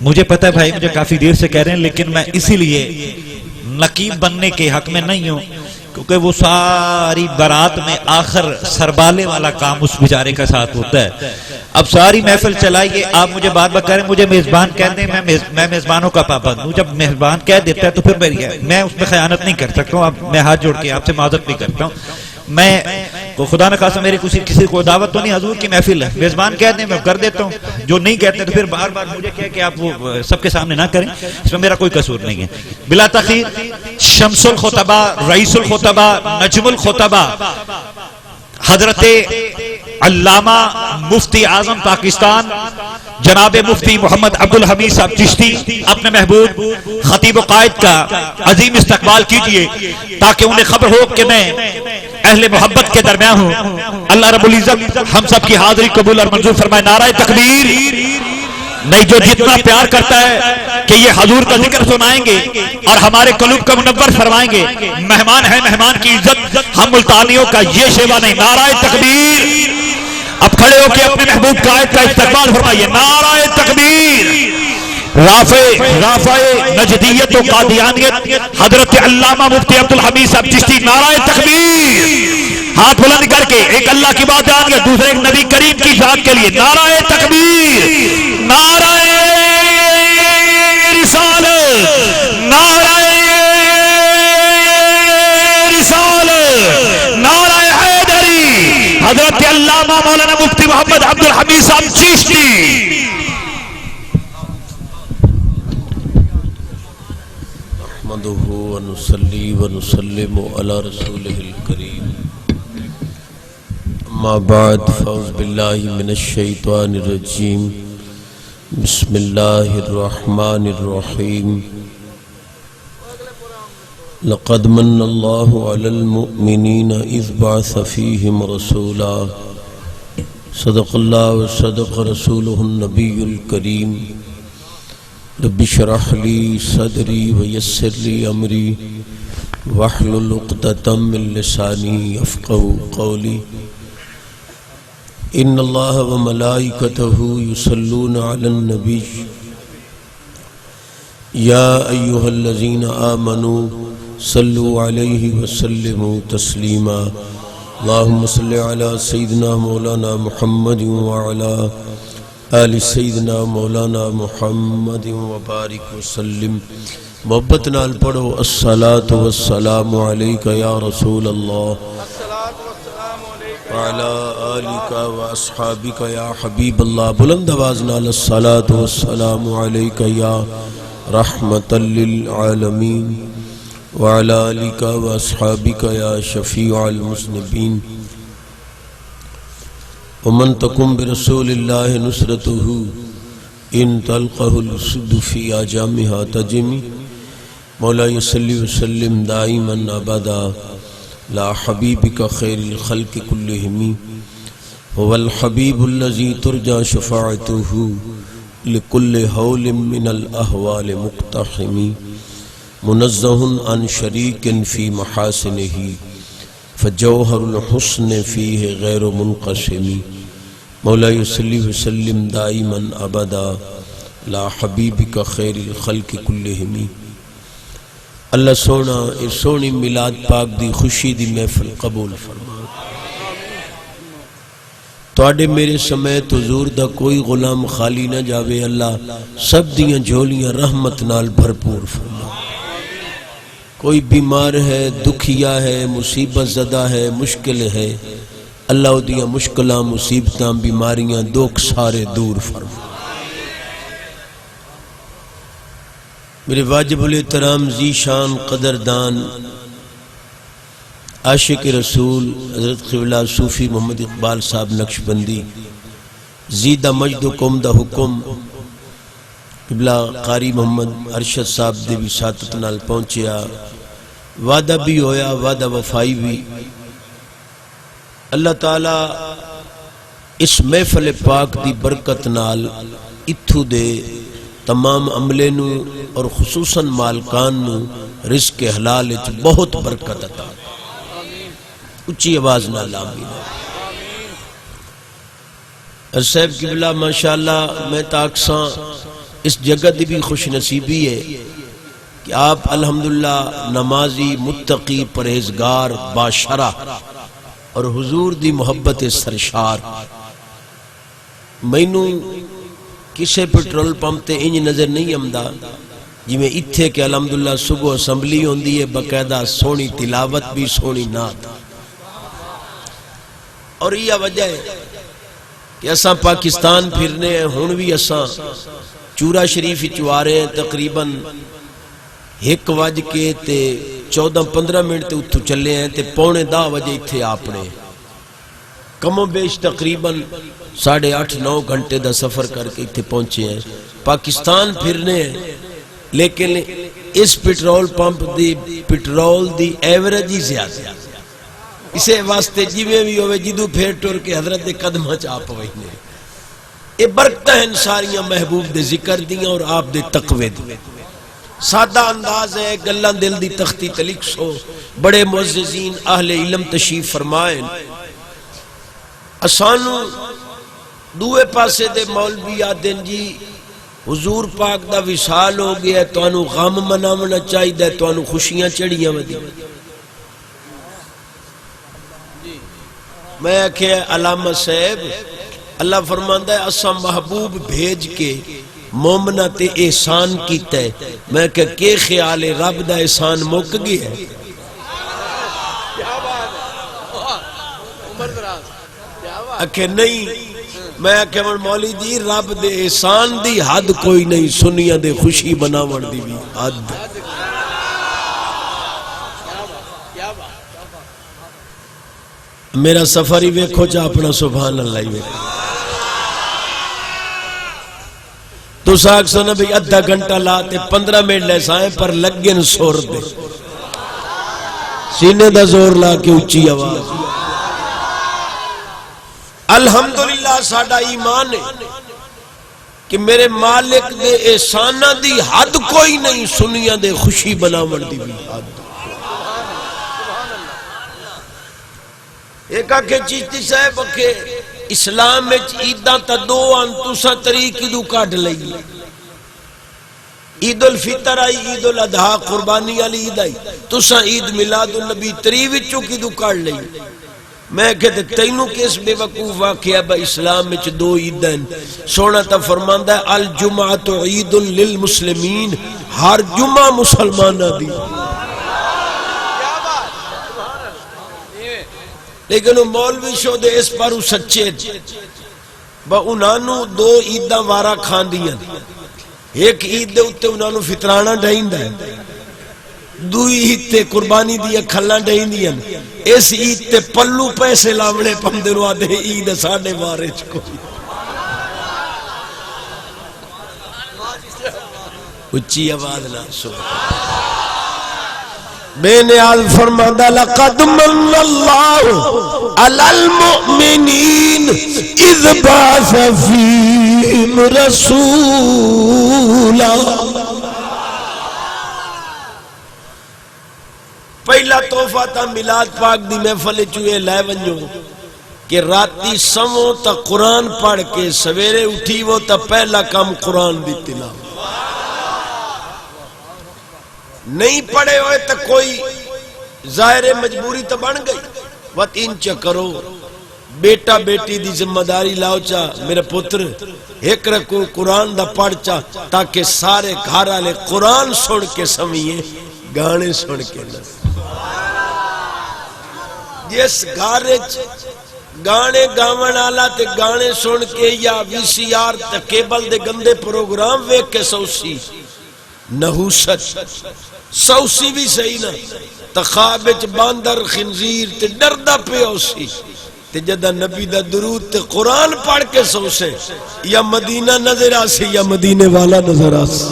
مجھے پتہ ہے بھائی، مجھے کافی دیر سے کہہ رہے ہیں، لیکن میں اسی لیے نقیب بننے کے حق میں نہیں ہوں، کیونکہ وہ ساری بارات میں آخر سربالے والا کام اس بیچارے کا ساتھ ہوتا ہے۔ اب ساری محفل چلائیے، آپ مجھے بات کریں، مجھے میزبان کہہ دیں، میں میزبانوں کا پابند ہوں۔ جب میزبان کہہ دیتا ہے تو پھر میں اس میں خیانت نہیں کر سکتا ہوں۔ اب میں ہاتھ جوڑ کے آپ سے معذرت بھی کرتا ہوں، میں خدا نہ خواستہ میری کسی کو دعوت تو نہیں، حضور کی محفل ہے، میزبان کہہ دیں میں کر دیتا ہوں، جو نہیں کہتے تو پھر بار بار مجھے کہہ کہ آپ وہ سب کے سامنے نہ کریں، اس میں میرا کوئی قصور نہیں ہے۔ بلا تاخیر شمس الخطبہ، رئیس الخطبہ، نجم الخطبہ، حضرت علامہ مفتی اعظم پاکستان جناب مفتی محمد عبدالحمید صاحب چشتی اپنے محبوب خطیب و قائد کا عظیم استقبال کیجئے، تاکہ انہیں خبر ہو کہ میں اہل محبت کے درمیان ہوں۔ اللہ رب العزت ہم سب کی حاضری قبول اور منظور فرمائے۔ نعرہ تکبیر! نہیں، جو جتنا پیار کرتا ہے کہ یہ حضور کا ذکر سنائیں گے اور ہمارے قلوب کا منور فرمائیں گے، مہمان ہے، مہمان کی عزت ہم ملتانیوں کا یہ شیوا نہیں۔ نعرہ تکبیر! اب کھڑے ہو کے اپنے محبوب قائد کا استقبال فرمائیے۔ نعرہ تکبیر! رافع نجدیت و قادیانیت حضرت علامہ مفتی عبدالحمید صاحب چشتی، نعرہ تکبیر! ہاتھ بلند کر کے ایک اللہ کی بات جان گے، دوسرے ایک نبی کریم کی ذات کے لیے نعرہ تکبیر! نعرہ رسالت! نعرہ رسالت! نعرہ حیدری! حضرت علامہ مولانا مفتی محمد عبدالحمید صاحب چشتی۔ نحمده ونصلي ونسلم على رسوله الكريم، اما بعد، فاعوذ بالله من الشیطان الرجیم، بسم اللہ الرحمن الرحیم۔ لقد من اللہ علی المؤمنین اذ بعث فیہم رسولا، صدق اللہ وصدق رسولہ النبی الکریم۔ رب اشرح لی صدری ویسر لی امری واحلل عقدۃ من لسانی یفقهوا قولی۔ ان اللہ وملائکتہ یصلون علی النبی یا ایہا الذین آمنوا صلوا علیہ وسلموا تسلیما۔ اللہم صل علی سیدنا مولانا محمد وعلی آل سیدنا مولانا محمد وبارک وسلم۔ محبت نال پڑھو، الصلاة والسلام علیکہ یا رسول اللہ، وعلی آلک واصحابک یا حبیب اللہ۔ بلند آواز نال الصلاة والسلام علیکہ یا رحمت للعالمین، وعلی آلک واصحابک یا شفیع المذنبین۔ ومن تکن برسول اللہ نصرتہ ان تلقہ الاسد فی آجامہا تجمی۔ مولا صلی وسلم دائما ابدا لا حبیبک خیر الخلق کلہم، هو الحبیب الذی ترجى شفاعتہ لکل حول من الاحوال مقتحم، منزہ عن شریک فی محاسنہ فجوہر الحسن فیہ غیر منقسم۔ مولا صلی وسلم دائما ابدا لا حبیبک خیر الخلق کلہم۔ اللہ سونا اس سونی میلاد پاک دی خوشی دی محفل قبول فرما۔ تواڈے میرے سمیت حضور دا کوئی غلام خالی نہ جاوے، اللہ سب دیاں جھولیاں رحمت نال بھرپور فرما۔ کوئی بیمار ہے، دکھیا ہے، مصیبت زدہ ہے، مشکل ہے، اللہ دیاں مشکلاں، مصیبتاں، بیماریاں، دکھ سارے دور فرما۔ میرے واجب الاحترام ذیشان قدردان عاشق رسول حضرت قبلہ صوفی محمد اقبال صاحب نقشبندی زیدہ مجد و کم دا حکم، قبلہ قاری محمد ارشد صاحب دے بھی ساتت نال پہنچیا، وعدہ بھی ہویا، وعدہ وفائی بھی۔ اللہ تعالیٰ اس محفل پاک دی برکت نال اتھو دے تمام عملے نو اور خصوصاً مالکان نو رزق حلال وچ بہت برکت عطا۔ اچھی آواز نال آمین۔ صاحب قبلہ ماشاءاللہ میں تاکساں اس جگہ دی بھی خوش نصیبی ہے کہ آپ الحمدللہ نمازی متقی پرہیزگار باشرہ اور حضور دی محبت سرشار مینوں کسے پیٹرول پمپ تے انج نظر نہیں آمدا جی میں اتھے کہ الحمدللہ صبح اسمبلی ہوندی ہے باقاعدہ سونی تلاوت بھی سونی نعت اور یہ وجہ ہے کہ اساں پاکستان پھرنے ہیں ہن بھی اساں چورا شریف چوارے ہیں تقریباً 1 بج کے تے 14-15 منٹ تے اتھو چلے ہیں تے 9:45 بجے اتھے آپنے کم و بیش تقریباً 8.5-9 گھنٹے دا سفر کر کے اتھے پہنچے ہیں پاکستان پھرنے ہیں لیکن اس پیٹرول پمپ دی پیٹرول دی ایوریج ہی زیادہ اسے واسطے جیویں بھی ہوئے جدو پھر ٹور کے حضرت دے قدمہ چاپ ہوئی نے یہ برکتہ ہیں ساریاں محبوب دے ذکر دیاں اور آپ دے تقوی دے سادہ انداز ہے گلاں دل دی تختی تلک سو بڑے معززین اہل علم تشریف فرمائیں اسانو دوے پاسے دے مولوی آدن جی حضور پاک دا وصال ہو گیا ہے تو انو غم منامنا چاہیے تو انو خوشیاں چڑھیاں ودی میں کہ علامہ صاحب اللہ فرماندہ ہے اسا محبوب بھیج کے مومنہ تے احسان کیتا ہے میں کہ خیال رب دا احسان مک گیا ہے کہ نہیں میں کہ مولی جی رب دے احسان دی حد کوئی نہیں سنیا دے خوشی بناوڑ دی بھی حد میرا سفر ہی ویکھو چا اپنا سبحان اللہ ہی ویکھو تو ساکھ سنا بھی 1/2 گھنٹہ لاتے 15 منٹ لے سائیں پر لگن سور دے سینے دا زور لا کے اچھی آواز الحمدللہ ساڑھا ایمان ہے کہ میرے مالک دے احسانہ دی حد کوئی نہیں سنیا دے خوشی بناوڑ دی بھی حد ایک آکے چیزی صاحب کہ اسلام میں عیدہ تا 2 انتوسا طریقی دو کاٹ لئی عید الفطر آئی عید الاضحیٰ قربانی علی عید آئی توسا عید میلاد النبی 3 کی دو کاٹ لئی میں کہتے تینوں کس بے وقوف واقعہ با اسلام میں 2 عیدیں سونا تا فرماندہ ہے الجمعۃ عید للمسلمین ہر جمعہ مسلمانہ دی لیکن وہ مولوی شو دے اس پارو سچے با انہوں 2 عیدہ وارا کھان دیا ایک عید دے اتے انہوں فطرانہ ڈھائیں دیں 2 عید تے قربانی دیا کھلا ڈھائیں دیا اس عید تے پلو پیسے لامنے پمدنو آدھے عید ساڑھے وارج کو اچھی آواز نہ سن بے نیال فرماندہ لقد من اللہ علی المؤمنین اذ بعث فیہم رسولا پہلا تحفہ تا میلاد پاک دی محفل چوئے لائے ونجو کہ راتی سمو تا قرآن پڑھ کے سویرے اٹھی وہ تا پہلا کام قرآن دی تلاوت نہیں پڑھے ہوئے تو کوئی ظاہر مجبوری تو بن گئی وہ 3 کرو بیٹا بیٹی دی ذمہ داری لاؤ چا میرے پتر ایک رکو قرآن دا پڑھ چا تاکہ سارے گھر والے قرآن سن کے سمجھیں گانے سن کے نہ جس گھر گانے گاون والا تے گانے سن کے یا VCR تے کیبل دے گندے پروگرام ویکھ کے سوسی نحوست سوسی بھی صحیح نہ تخابچ باندر خنزیر تے ڈردہ پہ اوسی تے جدہ نبی دا درود تے قرآن پڑھ کے سوسے یا مدینہ نظر آسی یا مدینے والا نظر آسی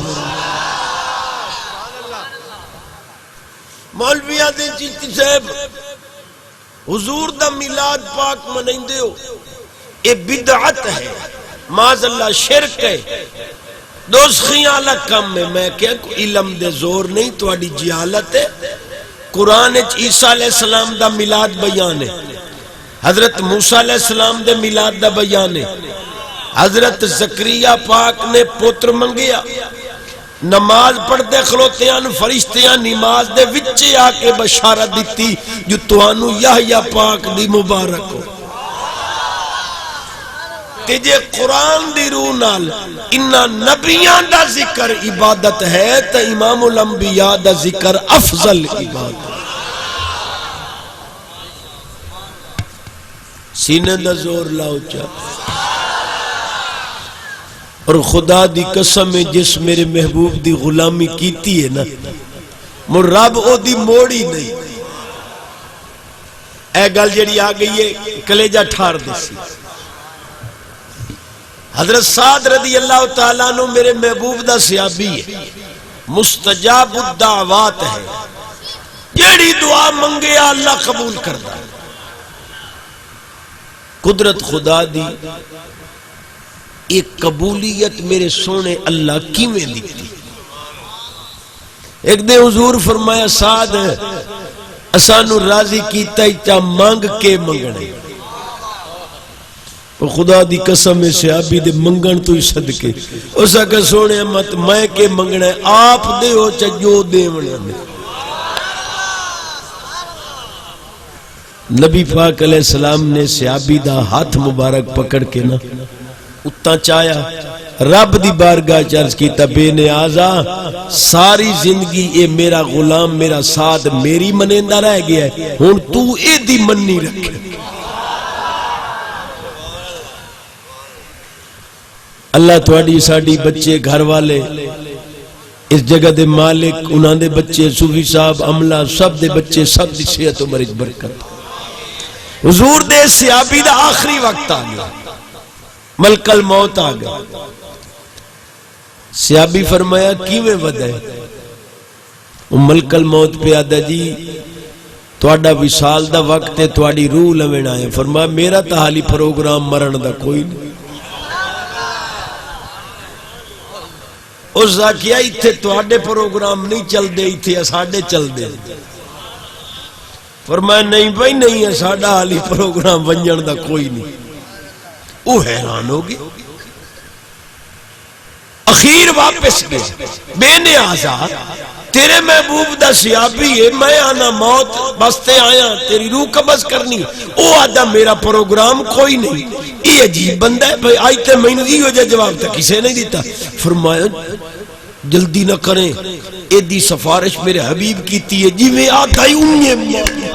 مولویہ دے چیتی صاحب حضور دا میلاد پاک منائندے ہو یہ بدعت ہے معاذ اللہ شرک ہے دوست خیالت کم میں کہ علم دے زور نہیں تو اڈی جہالت ہے قرآن عیسیٰ علیہ السلام دا میلاد بیان ہے حضرت موسیٰ علیہ السلام دے میلاد دا بیان ہے. حضرت زکریا پاک نے پوتر منگیا، نماز پڑھتے کھلوتیاں فرشتیاں نماز دے وچے آ کے بشارت دیتی جو تانوں یحییٰ پاک دی مبارک ہو. تے جے قرآن دی روح نال انہاں نبیاں دا ذکر عبادت ہے تے امام الانبیاء دا ذکر افضل عبادت. سینے دا زور لاؤ چا. اور خدا دی قسم ہے جس میرے محبوب دی غلامی کیتی ہے نا مر رب او دی موڑی نہیں. اے گل جڑی آ گئی ہے کلیجہ ٹھار دیسی. حضرت سعد رضی اللہ تعالیٰ عنہ میرے محبوب دا صحابی ہے، مستجاب الدعوات ہے، جیڑی دعا منگے اللہ قبول کرتا ہے. قدرت خدا دی ایک قبولیت میرے سونے اللہ کی میں دیتی. ایک دے حضور فرمایا سعد اسانو راضی کیتا ہی چا مانگ کے منگنے. خدا دی قسم صحابی دے منگن تو ہی صدقے اس کا سونے مت میں کے منگنا ہے آپ دے ہو چا جو دے منگنے. نبی پاک علیہ السلام نے صحابی دا ہاتھ مبارک پکڑ کے نا اتنا چایا رب دی بارگاہ چرچ کی بے نیازا ساری زندگی اے میرا غلام میرا ساتھ میری منیندہ رہ گیا ہے ہون تو اے دی منی رکھے. اللہ تواڈی ساڈی بچے گھر والے اس جگہ دے مالک انہاں دے بچے صوفی صاحب عملہ سب دے بچے سب دی صحت و مرض برکت. حضور دے صحابی دا آخری وقت آ گیا، ملک الموت آ گیا. صحابی فرمایا کیویں ودا ہے؟ ملک الموت پہ آدھا جی تواڈا وصال دا وقت ہے تواڈی روح لوین آئے. فرمایا میرا تا حالی پروگرام مرن دا کوئی نہیں. اس کیا ایتھے تواڈے پروگرام نہیں چل دے ایتھے ساڈے چل دے. فرمایا نہیں بھائی نہیں ہے ساڈا حالی پروگرام ونجن دا کوئی نہیں. وہ حیران ہوگی اخیر واپس گئے بے نیازا تیرے محبوب دا صحابی ہے میں آنا موت بستے آیا تیری روح قبض کرنی. او آدھا میرا پروگرام کوئی نہیں. یہ عجیب بندہ ہے بھائی آئی تے میں نے یہ جواب تک کسے نہیں دیتا. فرمایا جلدی نہ کریں ایدی سفارش میرے حبیب کی تھی ہے جی میں آتا ہی انہیں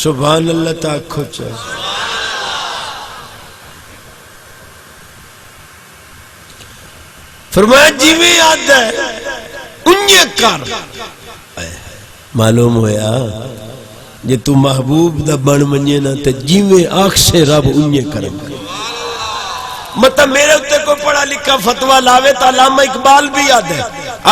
سبحان اللہ تاکھو چاہے. فرمایا جی میں یاد ہے انہیں کر. معلوم ہویا جے تو محبوب دا بن منجے نا تے جی میں آنکھ سے رب انہیں کرم. مطلب میرے ہوتے کوئی پڑھا لکھا فتوہ لاوے تا علامہ اقبال بھی یاد ہے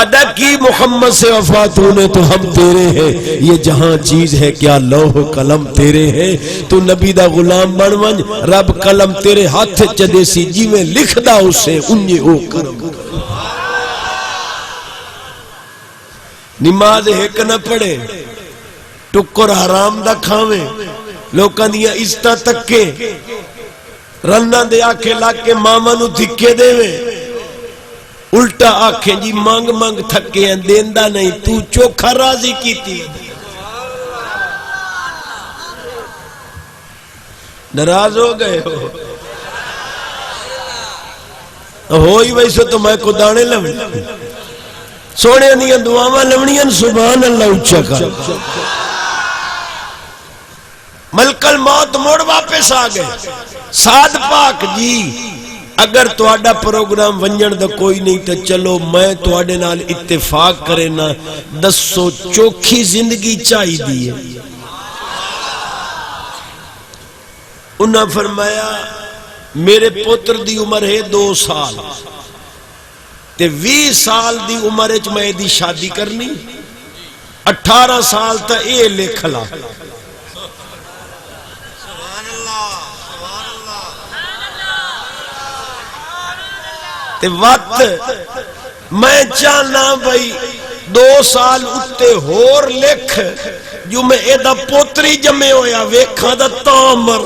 ادا کی محمد سے وفات ہونے تو ہم تیرے ہیں یہ جہاں چیز ہے کیا لوح قلم تیرے ہیں. تو نبی دا غلام بن ونج رب قلم تیرے ہاتھ چدے سی جی میں لکھ دا اسے انہیں او کرم. نماز ایک نہ پڑھے ٹکر حرام دا کھاویں لوکاں دیاں عزتاں تکے رنہ دے آکھے لاکے ماما نو دھکے دے وے الٹا آکھیں جی مانگ مانگ تھکے ہیں دیندہ نہیں تو چوکھا راضی کی تھی. ناراض ہو گئے ہوئی ویسے تو میں کو دانے لوڑی سوڑے نہیں دعاواں لونیاں سبحان اللہ اچھا کر. ملک الموت موڑ واپس آ گئے. سعد پاک جی اگر تواڈا پروگرام ونجن دا کوئی نہیں تو چلو میں تواڈے نال اتفاق کرے نا دسو چوکھی زندگی چاہی دی ہے. انہاں فرمایا میرے پوتر دی عمر ہے 2 سال تے 20 سال دی عمر میں دی شادی کرنی 18 سال تا اے لکھ لا تے وقت میں چاہنا بھئی 2 سال اتے ہور لکھ جو میں ایدہ پوتری جمع ہویا ویکھا دا تامر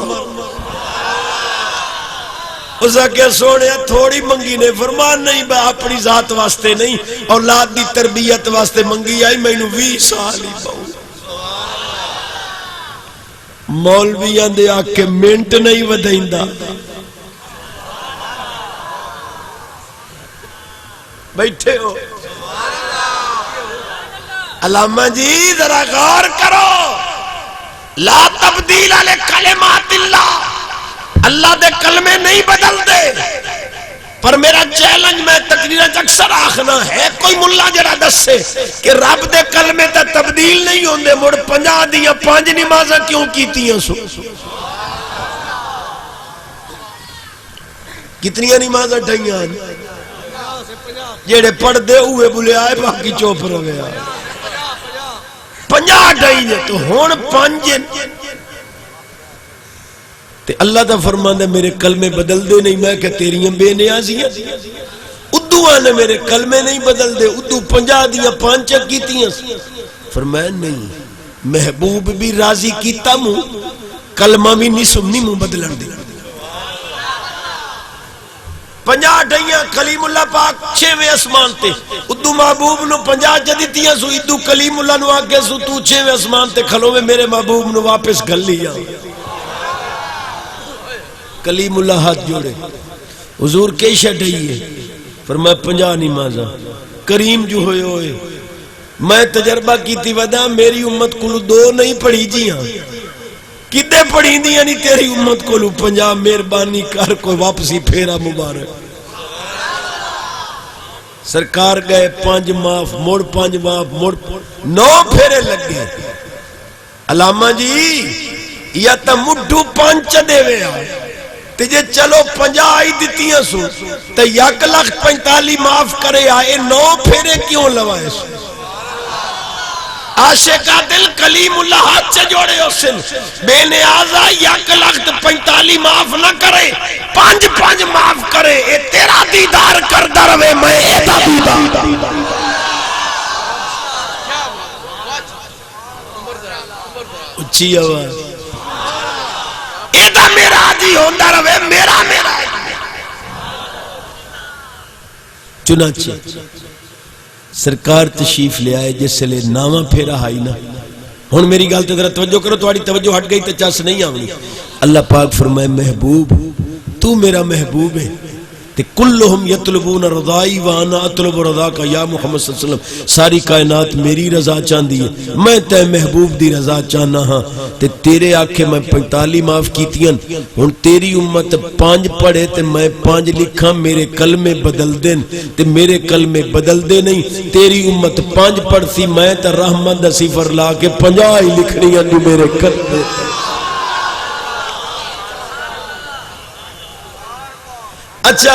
اسا کہ سوڑے تھوڑی منگی نے فرمان نہیں با اپنی ذات واسطے نہیں اولاد دی تربیت واسطے منگی آئی میں 20 سال ہی باؤں مولویاں دے آکے منٹ نہیں ودائندہ بیٹھے ہو علامہ جی ذرا غور کرو لا تبدیل علی کلمات اللہ اللہ دے کلمے نہیں بدل دے پر میرا چیلنج میں تقریر اکثر آخنا ہے کوئی ملا جڑا دس سے کہ رب دے کلمے تے تبدیل نہیں ہوندے مڑ 50 دیاں 5 نمازاں کیوں کیتیاں سو کتنی نمازاں ڈھائیاں جڑے پڑھ دے ہوئے بولے آئے باقی چوپ رو گیا 50 ڈھائیاں تو ہون 5 تے اللہ دا فرمان ہے میرے کلمے بدل دے نہیں میں کہ تیریاں بے نیازیاں ادوہ نے میرے کلمے نہیں بدل دے ادو 50 دیاں 5 کیتیاں فرمایا نہیں محبوب بھی راضی کیتا مو کلمہ بھی نہیں سمنی مو بدلن دے 50 ڈھائیاں کلیم اللہ پاک 6ویں اسمان تے ادو محبوب نو 50 جدیتیاں سو ادو کلیم اللہ نو آگے سو تو 6ویں اسمان تے کھلو میں میرے محبوب نو واپس گل لیا کلیم اللہ ہاتھ جوڑے حضور کیشہ ڈھائیے فرمایا 50 نمازاں کریم جو ہوئے ہوئے میں تجربہ کی تھی ودا میری امت کو 2 نہیں پڑھی جیاں کتے پڑھی دیاں نہیں تیری امت کو 50 مہربانی کر کوئی واپسی پھیرا مبارک سرکار گئے 5 معاف موڑ 5 معاف موڑ 9 پھیرے لگ گئے علامہ جی یا تا مڈھو 5 دے وے تجھے چلو 50 آئی دیتیاں سو تا 1,45,000 معاف کرے آئے 9 پھیرے کیوں لوائے سو عاشقہ دل کلیم اللہ ہاتھ سے جوڑے ہو سن بے نیازہ 1,45,000 معاف نہ کرے 5 معاف کرے اے تیرا دیدار کر دروے میں ایدہ دیدار اچھی آواز ایدہ میرا جی ہوندہ روے میرا چنانچہ سرکار تشریف لے آئے جس سے لے نامہ پھیرا ہائی نا ہون میری گال تے ذرا توجہ کرو تمہاری توجہ ہٹ گئی تے چاس نہیں آؤں اللہ پاک فرمائے محبوب تو میرا محبوب ہے تے کلہم یطلبون رضائی وانا اطلب رضا کا یا محمد صلی اللہ علیہ وسلم ساری کائنات میری رضا چاند دی ہے میں تے محبوب دی رضا چاہنا ہاں تے تیرے آنکھیں میں 45 معاف کیتیاں ہن تیری امت 5 پڑھے تے میں 5 لکھاں میرے کلمے بدل دیں تے میرے کلمے بدل دے نہیں تیری امت 5 پڑھتی میں تے رحمت دا صفر لا کے 50 ہی لکھنیاں جو میرے کلمے اچھا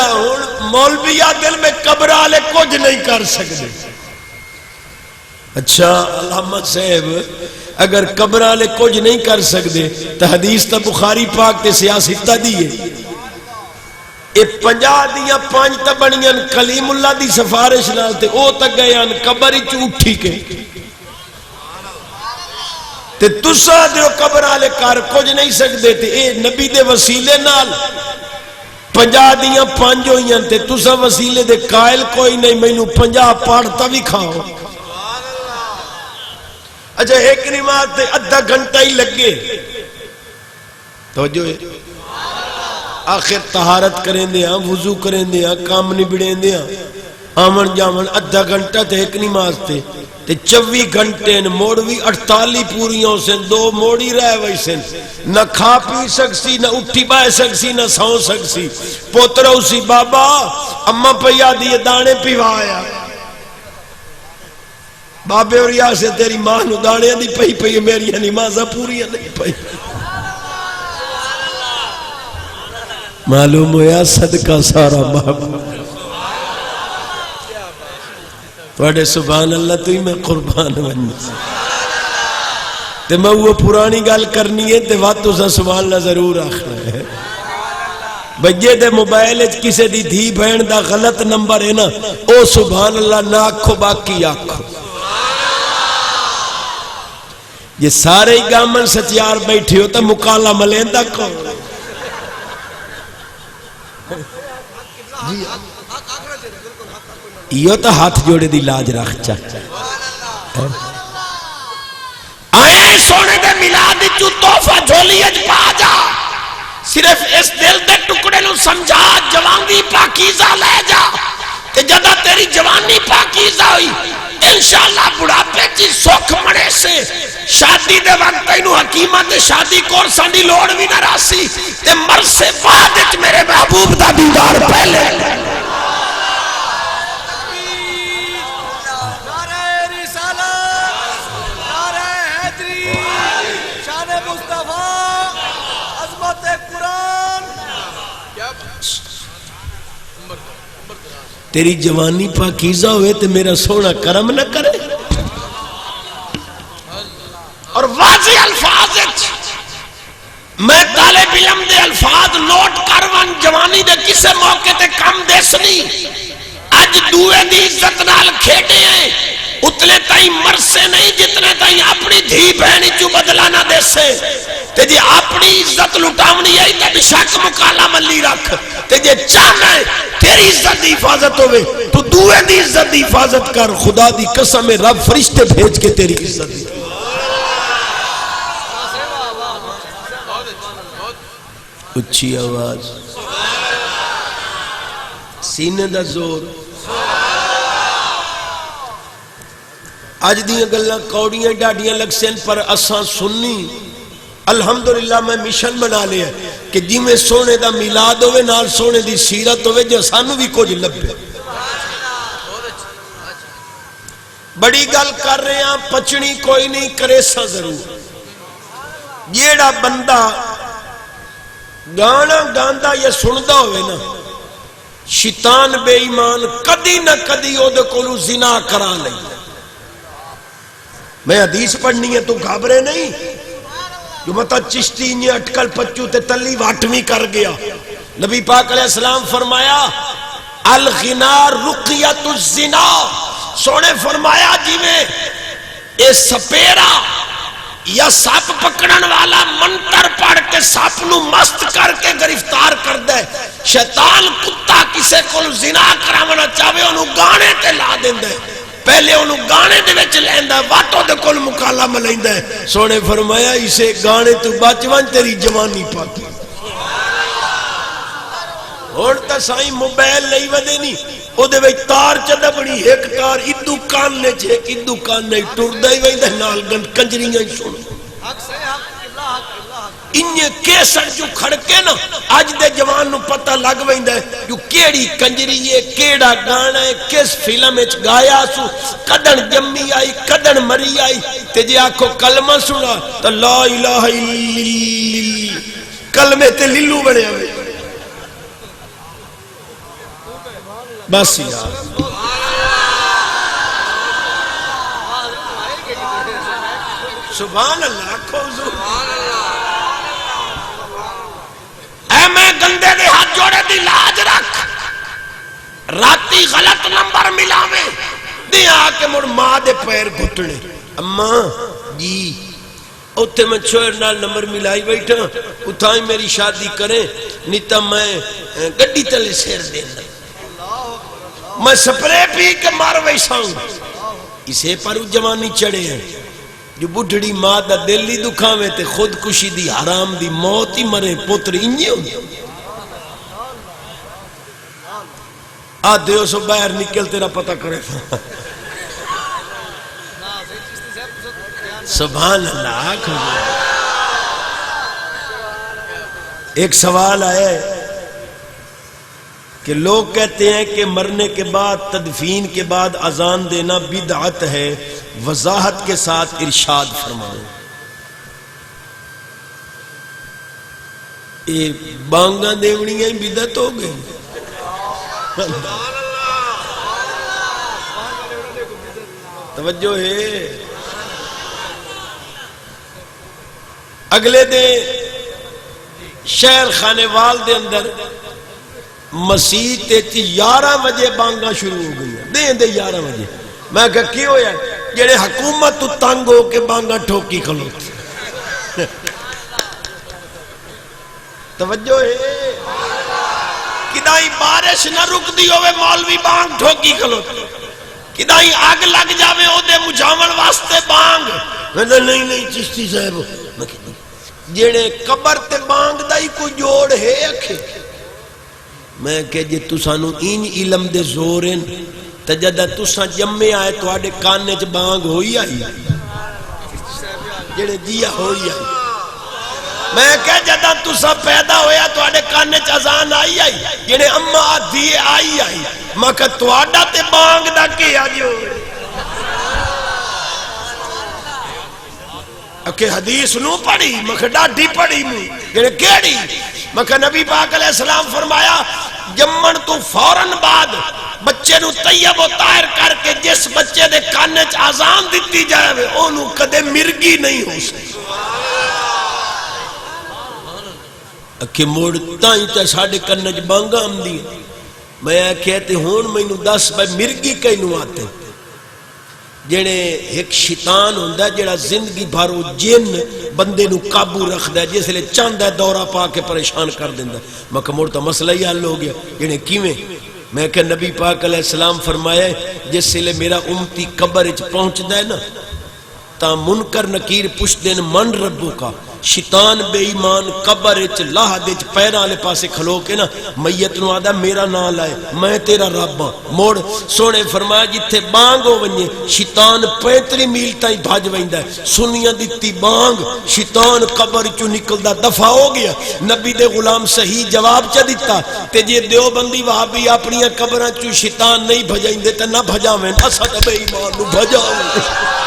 مولویہ دل میں قبر آلے کچھ نہیں کر سکتے اچھا علامہ صاحب اگر قبر آلے کچھ نہیں کر سکتے تو حدیث تا بخاری پاک تے سیاستہ دیئے اے 50 دیاں 5 تا بنیاں کلیم اللہ دی سفارش نالتے او تک گئے ان قبر ہی چوٹھی کے تے تسا دیو قبر آلے کار کچھ نہیں سکتے تے اے نبی دے وسیلے نال 50 دیاں 5 ہوئیاں تے تسا وسیلے دے قائل کوئی نہیں میں نو 50 پاڑتا بھی کھاؤ اچھا ایک نماز تے ادھا گھنٹہ ہی لگے توجہ ہے آخر طہارت کریں دیا وضو کریں دیا کام نبڑیں دیا آمن جامن ادھا گھنٹہ تے ایک نماز تے 24 گھنٹے موڑوی 48 پوریوں سے 2 موڑی رہ وئی سن نہ کھا پی سکسی نہ اٹھی بائے سکسی نہ سو سکسی پوترہ اسی بابا اممہ پہیا دیئے دانے پیوایا بابے اور یا سے تیری ماں نو دانے دی پہی پہی میری نمازہ پوری نہیں پہی معلوم ہویا صدقہ سارا محبوب توڑے سبحان اللہ تو ہی میں قربان بنی تے میں وہ پرانی گال کرنی ہے تے وقت اسا سبحان اللہ ضرور آخر ہے بجے دے موبائل اچ کسے دی دھی بہن دا غلط نمبر ہے نا، او سبحان اللہ نہ آکھو باقی آکھو. یہ سارے ہی گامن سچیار بیٹھے ہو تو مکالا ملیندہ کون؟ یہ تو ہاتھ جوڑے دی لاج رکھ چاہتا آئے سونے دے ملاد چو توفہ جھولی اج پا جا، صرف اس دل دے ٹکڑے نو سمجھا جوانی پاکیزہ لے جا کہ جدہ تیری جوانی پاکیزہ ہوئی انشاءاللہ بڑھاپے چی سوکھ مڑے سے شادی دے وقت اینو حکیمہ دے شادی کورسان دی لوڑ بھی نہ راسی تے مر سے بعد میرے محبوب دا دیدار پہلے. تیری جوانی پاکیزہ ہوئے تو میرا سونا کرم نہ کرے. اور واضح الفاظ میں طالب علم دے الفاظ نوٹ کروان جوانی دے کسے موقع تے کم دیسنی اج دوے دی عزت نال کھیٹے ہیں اتنے تائیں مرسے نہیں جتنے تائیں اپنی دھی بہنی چو بدلا نہ دیسے تے جی اپنی عزت لٹاونی ہے تے بشک مکالا ملی رکھ تے جی چاہنا ہے تیری عزت دی حفاظت ہوئے تو دوے دی عزت دی حفاظت کر. خدا دی قسم رب فرشتے بھیج کے تیری عزت دی. اچھی آواز سینے دا زور. آج دیاں گلاں کوڑیاں ڈاڑیاں لگ سین پر اساں سننی الحمدللہ میں مشن بنا لیا کہ جی میں سونے دا میلاد ہوئے نال سونے دی سیرت ہوئے جو سانو بھی کچھ لبے. بڑی گل کر رہے ہیں پچھنی کوئی نہیں کرے سا ضرور. جیڑا بندہ گانا گاندہ یا سندہ ہوئے نا شیطان بے ایمان کدی نہ کدی او دے کولو زنا کرا لئی. میں حدیث پڑھنی ہے تو گھابرے نہیں جو مطا چشتی انہیں اٹکل پچو تے تلی واٹمی کر گیا. نبی پاک علیہ السلام فرمایا الغنا رقیت الزنا. سونے فرمایا جی میں اے سپیرا یا ساپ پکڑن والا منتر پڑھ کے ساپ نو مست کر کے گرفتار کر دے. شیطان کتا کسے کو زنا کراونا چاہوے انہوں گانے تے لا دیں دے پہلے انہوں گانے دے وچ لیندہ واتوں دے کل مکالا ملیندہ ہے. سونے فرمایا اسے گانے تو بچوان تیری جوانی پاکی. اور تا سائیں موبائل نہیں ودے نہیں او دے وچ تار چدہ بڑی ایک تار ادو کان نے چھے ادو کان نہیں ٹور دائی ویندہ نال گن کنجریاں سن انہیں کیسر جو کھڑکے نا آج دے جوان نو پتہ لگ ویندہ ہے جو کیڑی کنجری ہے کیڑا گانا ہے کس فلم اچ گایا سو کدن جمی آئی کدن مری آئی تے جی آکھو کلمہ سنا تو لا الہ الا کلمے تے للو بڑے ہوئے. بس یار سبحان اللہ کھوزو اے میں گندے دے ہاتھ جوڑے دی لاج رکھ راتی غلط نمبر ملا میں دیا آکے مڑ ماں دے پیر گھٹنے اماں جی اوتے میں چھوڑ نال نمبر ملائی بیٹھا اتھائیں میری شادی کریں نیتا میں گڈی تلے سیر دینا میں سپرے پی کے مار ویسا ہوں. اسے پر جوانی چڑھے ہیں جو بڑھڑی ماں دا دلی دکھاوے تے خودکشی دی حرام دی موت ہی مرے پتر انجے ہوں. آدھے ہو سو باہر نکل تیرا پتہ کرے سبحان اللہ. ایک سوال آیا ہے کہ لوگ کہتے ہیں کہ مرنے کے بعد تدفین کے بعد اذان دینا بدعت ہے وضاحت کے ساتھ ارشاد فرمائیں. یہ بانگاں دیونیاں بدعت ہو گئی. توجہ ہے. اگلے دے شہر خانوال دے اندر مسیت 11 بجے بانگاں شروع ہو گئی دیں دے 11 بجے میں کہا کی ہویا جڑے حکومت تو تنگ ہو کے بانگاں ٹھوکی کھلوتے توجہ ہے کدائی بارش نہ رک دی ہوئے مولوی بانگ ٹھوکی کھلوتے کدائی آگ لگ جاوے او دے مجھاون واسطے بانگ میں نہیں چشتی صاحب جڑے قبر تے بانگ دائی کوئی جوڑ ہے اکھے میں کہ جے تسانو این علم دے زورن تجدہ تسان جمعے آئے تو آڑے کانے چ بانگ ہوئی آئی جڑے جیا ہوئی آئی میں کہ جدہ تسان پیدا ہویا تو آڑے کانے چ اذان آئی آئی جڑے اممہ دیئے آئی آئی میں کہ تو آڑا تے بانگ دا کیا جو کہ حدیث نو پڑھی مکہ ڈاڈی پڑھی جڑے کیڑی مکہ نبی پاک علیہ السلام فرمایا جمن تو فوراً بعد بچے نو طیب و طاہر کر کے جس بچے دے کانے چ آزان دیتی جائے اونو کدے مرگی نہیں ہو سکتی کہ موڑ تائیں تے ساڑے کانے چ بانگا ہم دی میں کہتے ہون میں نو 10 بھائی مرگی کئی نو آتے جڑے ایک شیطان ہوندہ ہے جڑا زندگی بھارو جن بندے نو قابو رکھ دے جس لئے چاند ہے دورہ پا کے پریشان کر دیندہ مکہ مورتا مسئلہ ہی حل ہو گیا جڑے کیویں میں کہ نبی پاک علیہ السلام فرمایا جس لئے میرا امتی قبر اچ پہنچ دے نا تا منکر نکیر پشت دین من ربو کا شیطان بے ایمان قبر اچ لاہ دے چ پیرا لے پاسے کھلو کے نا میت نو آدھا میرا نام لائے میں تیرا رب ہاں موڑ سونے فرمایا جتھے بانگ ہو ونجے شیطان 35 میل تائیں بھاج ویندہ ہے سنیاں دیتی بانگ شیطان قبر چو نکل دا دفع ہو گیا نبی دے غلام صحیح جواب چا دیتا تے جے دیو بندی وہابی اپنی قبران چو شیطان نہیں بھجائیں دے تے نہ بھجاویں اسا تے بے ایمان نو بھجاویں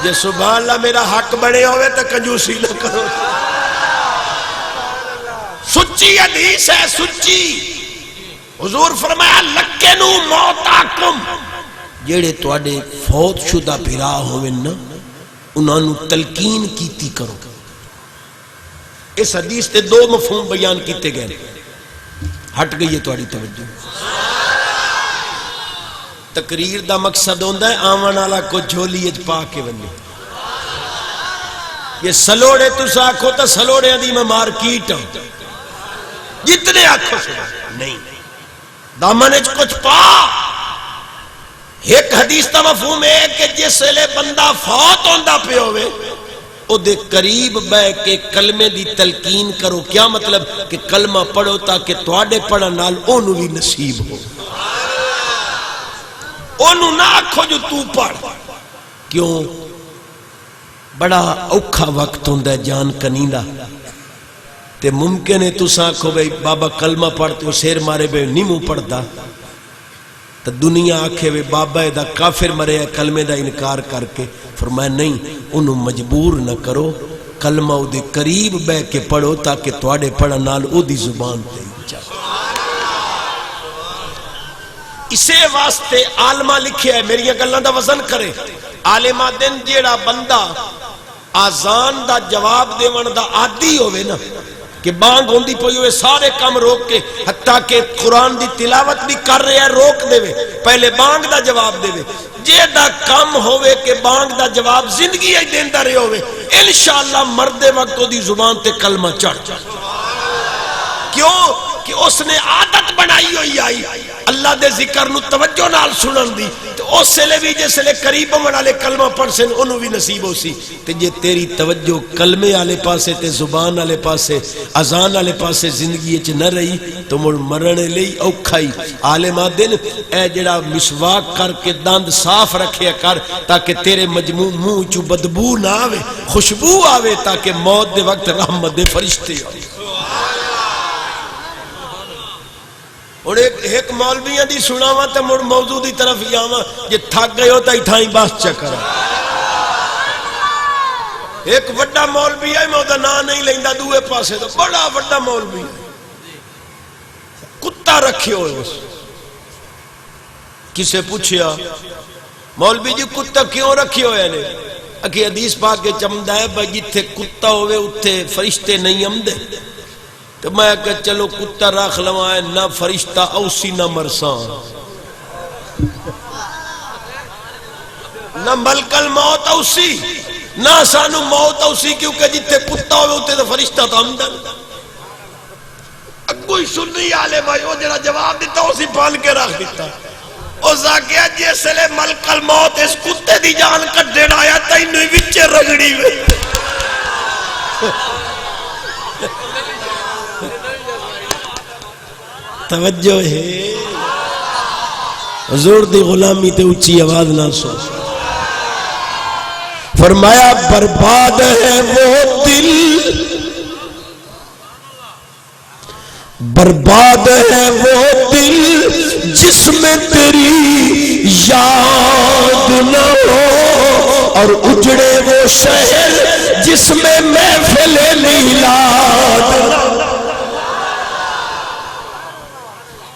جے سبحان اللہ میرا حق بڑے ہوئے تو کنجوسی نہ کرو سچی حدیث ہے سچی حضور فرمایا لکینو موتاکم جیڑے توڑے فوت شدہ پیرا ہوئے نا انہوں تلقین کیتی کرو اس حدیث تے 2 مفہوم بیان کیتے گئے ہٹ گئی ہے توڑی توجہ تقریر دا مقصد ہوندہ ہے آمان آلہ کو جھولی اج پا کے بننے یہ سلوڑے تو ساکھو تا سلوڑے دی میں مارکیٹ ہوں جتنے آنکھوں سے نہیں دامن اج کچھ پا ایک حدیث تا مفہوم ہے کہ جس لے بندہ فوت ہوندہ پہ ہوئے او دے قریب بے کے کلمے دی تلقین کرو کیا مطلب کہ کلمہ پڑھو تاکہ توڑے پڑھا نال اونو بھی نصیب ہو اونو نہ آکھو جو تو پڑھ کیوں بڑا اوکھا وقت ہوندہ ہے جان کنیلا تے ممکن ہے تو ساکھو بھئی بابا کلمہ پڑھتے ہو سیر مارے بے نیمو پڑھتا تو دنیا آکھے بے بابا دا کافر مرے ہے کلمے دا انکار کر کے فرمایا نہیں انہوں مجبور نہ کرو کلمہ او دے قریب بے کے پڑھو تاکہ توڑے پڑھا نال او دی زبان تے جا اسے واسطے عالمہ لکھے ہے میری گلہ دا وزن کرے عالمہ دن جیڑا بندہ آزان دا جواب دے ون دا عادی ہوئے نا کہ بانگ ہوندی پوئی ہوئے سارے کام روک کے حتیٰ کہ قرآن دی تلاوت بھی کر رہے ہیں روک دے وے پہلے بانگ دا جواب دے وے جے دا کم ہوئے کہ بانگ دا جواب زندگی ہے دین دا رہے ہوئے انشاءاللہ مرد وقت دی زبان تے کلمہ چڑھ کیوں کہ اس نے عادت بنائی ہوئی آئی اللہ دے ذکر نو توجہ نال سنن دی تو اس سے لے بھی جیسے لے قریب منالے کلمہ پڑھ سے انہوں بھی نصیب ہو سی تے جے تیری توجہ کلمے آلے پاسے تے زبان آلے پاسے اذان آلے پاسے زندگی اچ نہ رہی تو مڑ مرنے لئی اوکھائی عالمہ دن اے جڑا مسواک کر کے داند صاف رکھے کر تاکہ تیرے مجموع منہ چو بدبو نہ آوے خوشبو آوے تاکہ موت دے وقت رحمت دے فرشتے آوے اور ایک مولویاں دی سناواں تے مڑ موضوع دی طرف ہی آواں یہ تھک گئے ہوتا ہی تھائیں باس چکر ایک وڈا مولوی ہے میں ادھا نا نہیں لیندہ دوئے پاسے تو بڑا وڈا مولوی ہے کتا کتا رکھے ہوئے کسے پوچھیا مولوی جی کتا کیوں رکھے ہوئے نے اکی حدیث پاک کے چمدہ ہے بھائی جتھے کتا ہوئے اتھے فرشتے نہیں امدے تو میں کہا چلو کتا راکھ لوائے نہ فرشتہ اوسی نہ مرسان نہ ملک الموت اوسی نہ سانو موت اوسی کیونکہ جتھے کتا ہوئے اتھے تو فرشتہ تو امدن کوئی سنی آلے بھائی وہ جنہا جواب دیتا اسی پان کے رکھ دیتا او زاکیہ جیسے لے ملک الموت اس کتے دی جان کا ڈیڑھ آیا تا انہی وچے رگڑی ہوئے توجہ ہے حضور دی غلامی تے اچھی آواز نہ سو فرمایا برباد ہے وہ دل برباد ہے وہ دل جس میں تیری یاد نہ ہو اور اجڑے وہ شہر جس میں محفل میلاد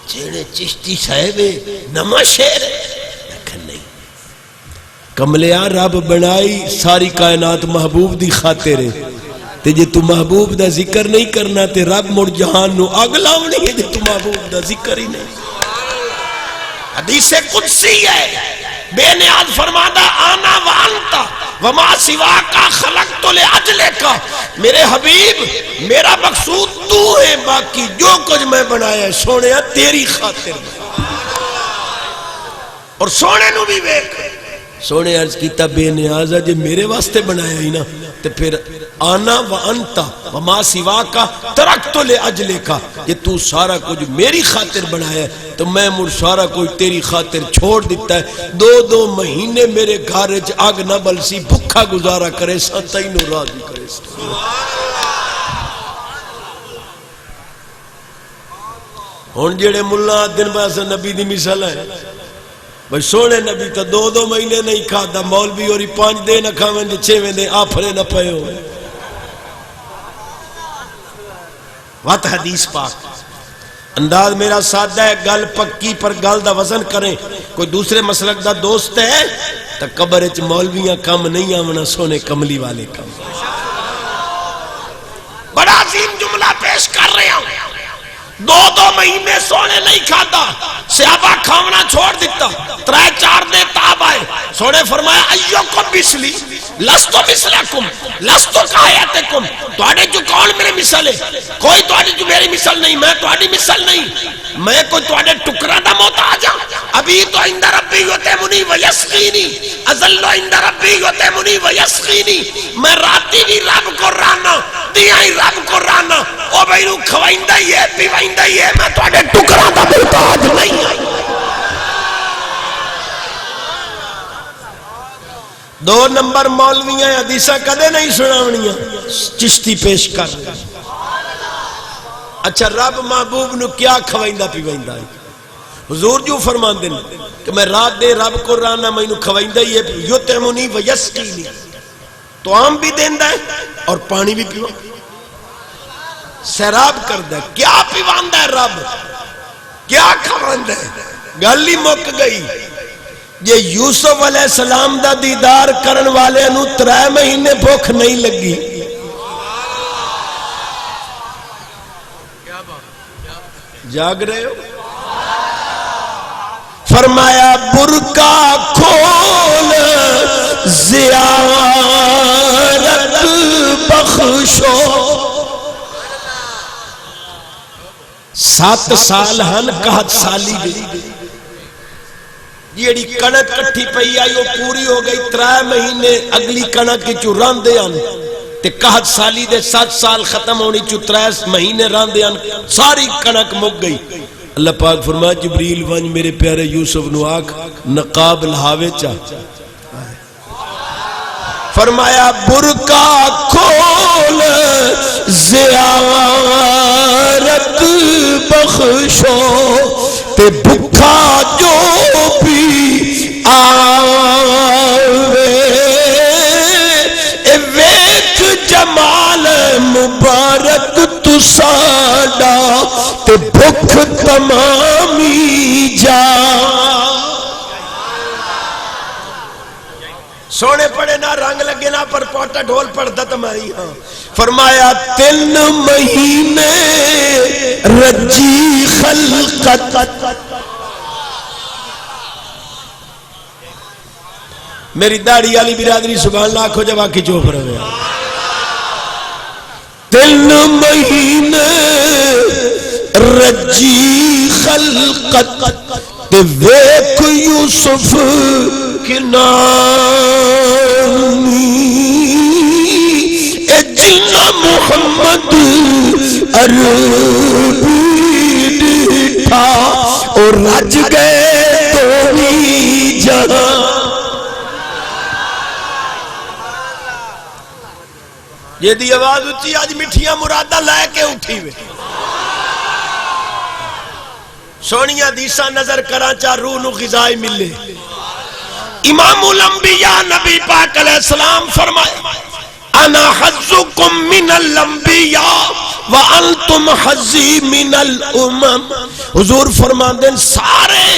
جیڑے چشتی صاحب نما شہر لیکن نہیں کملیا رب بنائی ساری کائنات محبوب دی خاطر ہے تے جے تو محبوب دا ذکر نہیں کرنا تے رب مڑ جہان نو آگ لاؤنی ہے جے تو محبوب دا ذکر ہی نہیں حدیث قدسی ہے بے نیاز فرمادا آنا وانتا وما سوا کا خلقت لعجلے کا میرے حبیب میرا مقصود تو ہے باقی جو کچھ میں بنایا ہے سونے تیری خاطر اور سونے نو بھی بیک سونے عرض کیتا بے نیازہ جے میرے واسطے بنایا ہی نا تو پھر آنا و انتا وما سوا کا ترکت لعجلے کا یہ تو سارا کچھ میری خاطر بنایا ہے تو میں مر سارا کوئی تیری خاطر چھوڑ دیتا ہے دو مہینے میرے گھارج آگ نہ بلسی بھکھا گزارا کرے ساتھائی نو راضی کرے ہون جیڑے ملہ دن باسا نبی دی مثال ہے بھئی سونے نبی تا دو مہینے نہیں کھاتا مولوی اور 5 دے نہ کھاویں جے 6 دے آفرے نہ پئے ہو وات حدیث پاک انداز میرا سادہ ہے گل پکی پر گل دا وزن کریں کوئی دوسرے مسلک دا دوست ہے تا قبر اچ مولویاں کم نہیں آمنا سونے کملی والے کم بڑا عظیم جملہ پیش کر رہے ہوں 2 مہینے سونے نہیں کھاتا صحابہ کھاونا چھوڑ دیتا 3-4 دے تاب آئے سونے فرمایا ایوکم بسلی لستو مثلکم لستو کایتکم توڑے جو کون میرے مثال ہے کوئی توڑے جو میری مثال نہیں میں توڑی مثال نہیں میں کوئی توڑے ٹکرہ دا محتاج ہوں ابھی تو عند ربی یتیمنی ویسقینی ازلو عند ربی یتیمنی ویسقینی میں راتی بھی رب کو رانا دیاں ہی رب کو رانا او بھائیو کھوائندہ یہ پیوائندہ یہ میں توڑے ٹکرہ دا محتاج نہیں آئی 2 نمبر مولویاں حدیثہ کدے نہیں سناونیاں چشتی پیش کر اچھا رب محبوب نو کیا کھوائندہ پیوائندہ ہے حضور جو فرمان دیں کہ میں رات دے رب کو رانا میں نو کھوائندہ یہ یتیمنی ویسقینی تو آم بھی دیندہ ہے اور پانی بھی پیوا سیراب کردہ ہے کیا پیواندہ ہے رب کیا کھواندہ ہے گلی مک گئی یہ یوسف علیہ السلام دا دیدار کرن والے انہوں 3 مہینے بھوک نہیں لگی جاگ رہے ہو فرمایا برکا کھول زیارت بخشو 7 سال ہن 1 سالی گئی جیڑی کنک کٹھی پئی آئی وہ پوری ہو گئی 3 مہینے اگلی کنک کی چو راندے آن تے 1 سالی دے 7 سال ختم ہونی چو 3 مہینے راندے آن ساری کنک مک گئی اللہ پاک فرمایا جبریل ونج میرے پیارے یوسف نو آکھ نقاب لہاوے چاہ فرمایا برکا کھول زیارت بخشو تے بھکھا جو بھی آوے اے ویکھ جمال مبارک تو ساڈا تے بھکھ تمامی جا سونے پڑے نہ رنگ لگے نہ پر پوٹا ڈھول پڑتا تمہاری ہاں فرمایا 3 مہینے رجی خلقت میری داڑھی والی برادری سبحان اللہ آنکھو جب آنکھی چوپ رہے 3 مہینے رجی خلقت تے ویک یوسف کی نامی اے جنہ محمد عربی ڈھا اور رج گئے توہی جہاں یہ دی آواز اچھی آج مٹھیاں مرادہ لائے کے اٹھی ہوئے سونیاں دیسا نظر کرانچا روح نو غذائی ملے امام الانبیاء نبی پاک علیہ السلام فرمائے انا حظکم من الانبیاء وانتم حظی من الامم حضور فرمان دیں سارے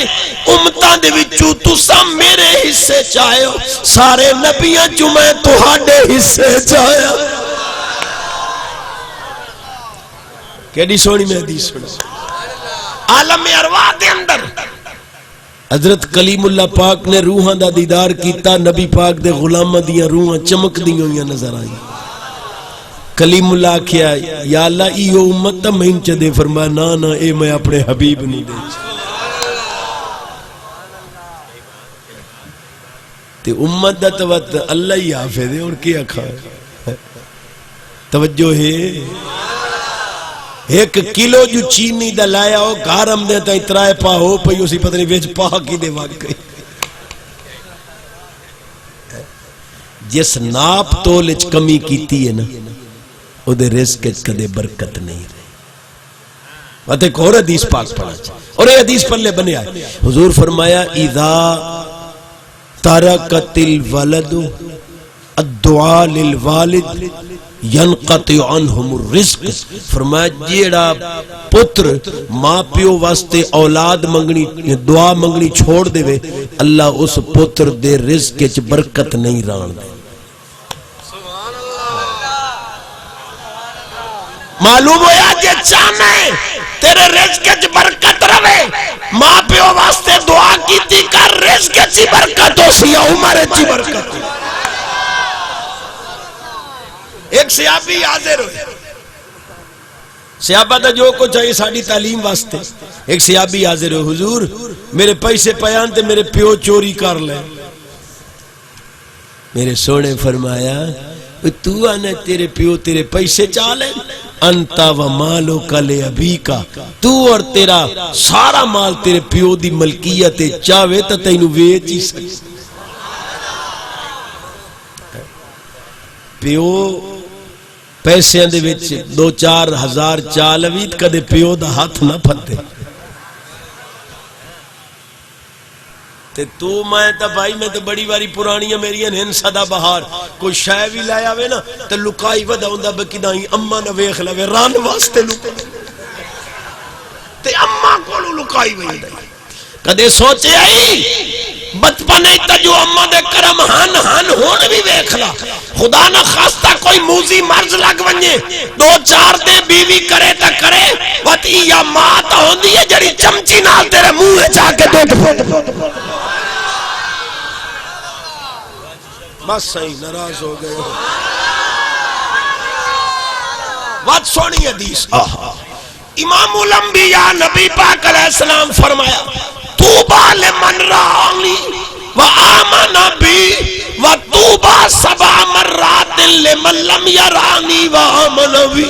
امتاں دے وچوں تساں میرے حصے چاہے ہو سارے نبیاں جو میں تہاڈے حصے چاہے ہو کیڑی سونی میں حدیث سنا عالم ارواح دے اندر حضرت کلیم اللہ پاک نے روحاں دا دیدار کیتا نبی پاک دے غلامہ دیاں روحاں چمک دیاں ہویاں نظر آئی کلیم اللہ کیا یا اللہ ایو امت تا میں انچہ دے فرمایا نا نا اے میں اپنے حبیب نہیں دے تے امت دا توت اللہ ہی حافظ ہے اور کیا کھا توجہ ہے 1 کلو جو چینی دا لایا ہو گارم دے تا اترائے پا ہو پئی اسی پتہ نہیں ویچ پا کی دے واقعی جس ناپ تولچ کمی کیتی ہے نا او دے رزق کدے برکت نہیں رہی بات ایک اور حدیث پاک پڑھا چاہے اور یہ حدیث پڑھ لے بنے آئے حضور فرمایا اذا ترکت الولد الدعاء للوالد ینقطع عنہم الرزق فرمایا جیڑا پتر ماں پیو واسطے اولاد منگنی دعا منگنی چھوڑ دے وے اللہ اس پتر دے رزق چ برکت نہیں ران دے معلوم ہویا جے چاہنے تیرے رزق چ برکت رہے ماں پیو واسطے دعا کیتی کر رزق چ برکت ہو سی عمر چ برکت ہو ایک صحابی حاضر ہوئے صحابہ دا جو کو چاہیے ساڑھی تعلیم واسطے ایک صحابی حاضر ہوئے حضور میرے پیسے پیان تے میرے پیو چوری کر لے میرے سونے فرمایا تو آنا تیرے پیو تیرے پیسے چالے انتا و مالو کلے ابھی کا تو اور تیرا سارا مال تیرے پیو دی ملکیت چاہوے تا تینو ویچ ہی سکتے پیو پیسے اندے وچ 2-4 ہزار چالوید کدے پیو دا ہاتھ نہ پھتے تے تو میں تا بھائی میں تو بڑی باری پرانیاں میری ہیں صدا بہار کوئی شے بھی لایا ہوئے نا تے لکائی ودا ہوندا بکدائی اما نہ ویکھ لوے ران واسطے لکائی تے اما کولو لکائی ہوئی کدے سوچے آئی بچپن ایتا جو اما دے کرم ہن ہون بھی ویکھلا خدا نہ خواستہ کوئی موزی مرض لگ ونجے 2-4 دے بیوی کرے تا کرے وط یا ماں تا ہوندی ہے جڑی چمچی نال تیرے منہ چاہ کے دودھ بس صحیح ناراض ہو گئے وط سونی حدیث امام الانبیاء نبی پاک علیہ السلام فرمایا توبہ لمن رانی وآمن بی وطوبہ 7 مرات لمن لم یرانی وآمن بی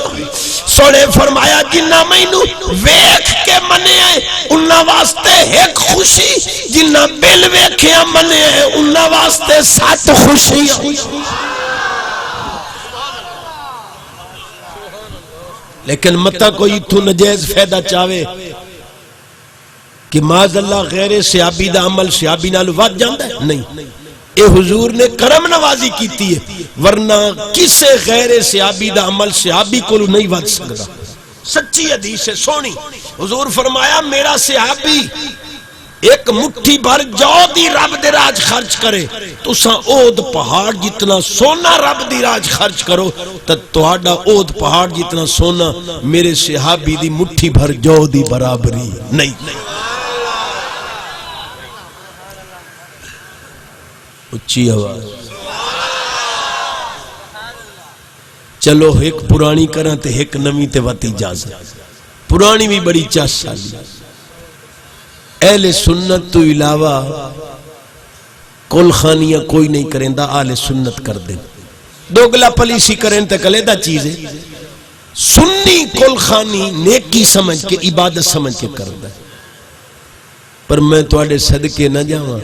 سوڑے فرمایا جنہ مینو ویکھ کے منے آئے انہا واسطے ایک خوشی جنہ بل ویکھیا منے آئے انہا واسطے 7 خوشی لیکن متا کوئی تو نجیز فیدہ چاہے کہ معاذ اللہ غیر صحابی دا عمل صحابی نال واد جاندہ ہے نہیں اے حضور نے کرم نوازی کیتی ہے ورنہ کسے غیر صحابی دا عمل صحابی کو نہیں واد سکتا سچی حدیث ہے سونی. حضور فرمایا میرا صحابی ایک مٹھی بھر جو دی رب دی راج خرچ کرے تساں اود پہاڑ جتنا سونا رب دی راج خرچ کرو تو تہاڈا اود پہاڑ جتنا سونا میرے صحابی دی مٹھی بھر جو دی برابری نہیں. اچھی آواز. چلو ایک پرانی کریں تے ایک نمی تے وتی اجازت. پرانی بھی بڑی 40 سالی. اہل سنت تو علاوہ کل خانیاں کوئی نہیں کریں دا اہل سنت کر دیں. دوگلا پلیسی کریں تے کلے دا چیز ہے. سنی کل خانی نیکی سمجھ کے عبادت سمجھ کے کر دیں. پر میں تواڈے صدقے نہ جاواں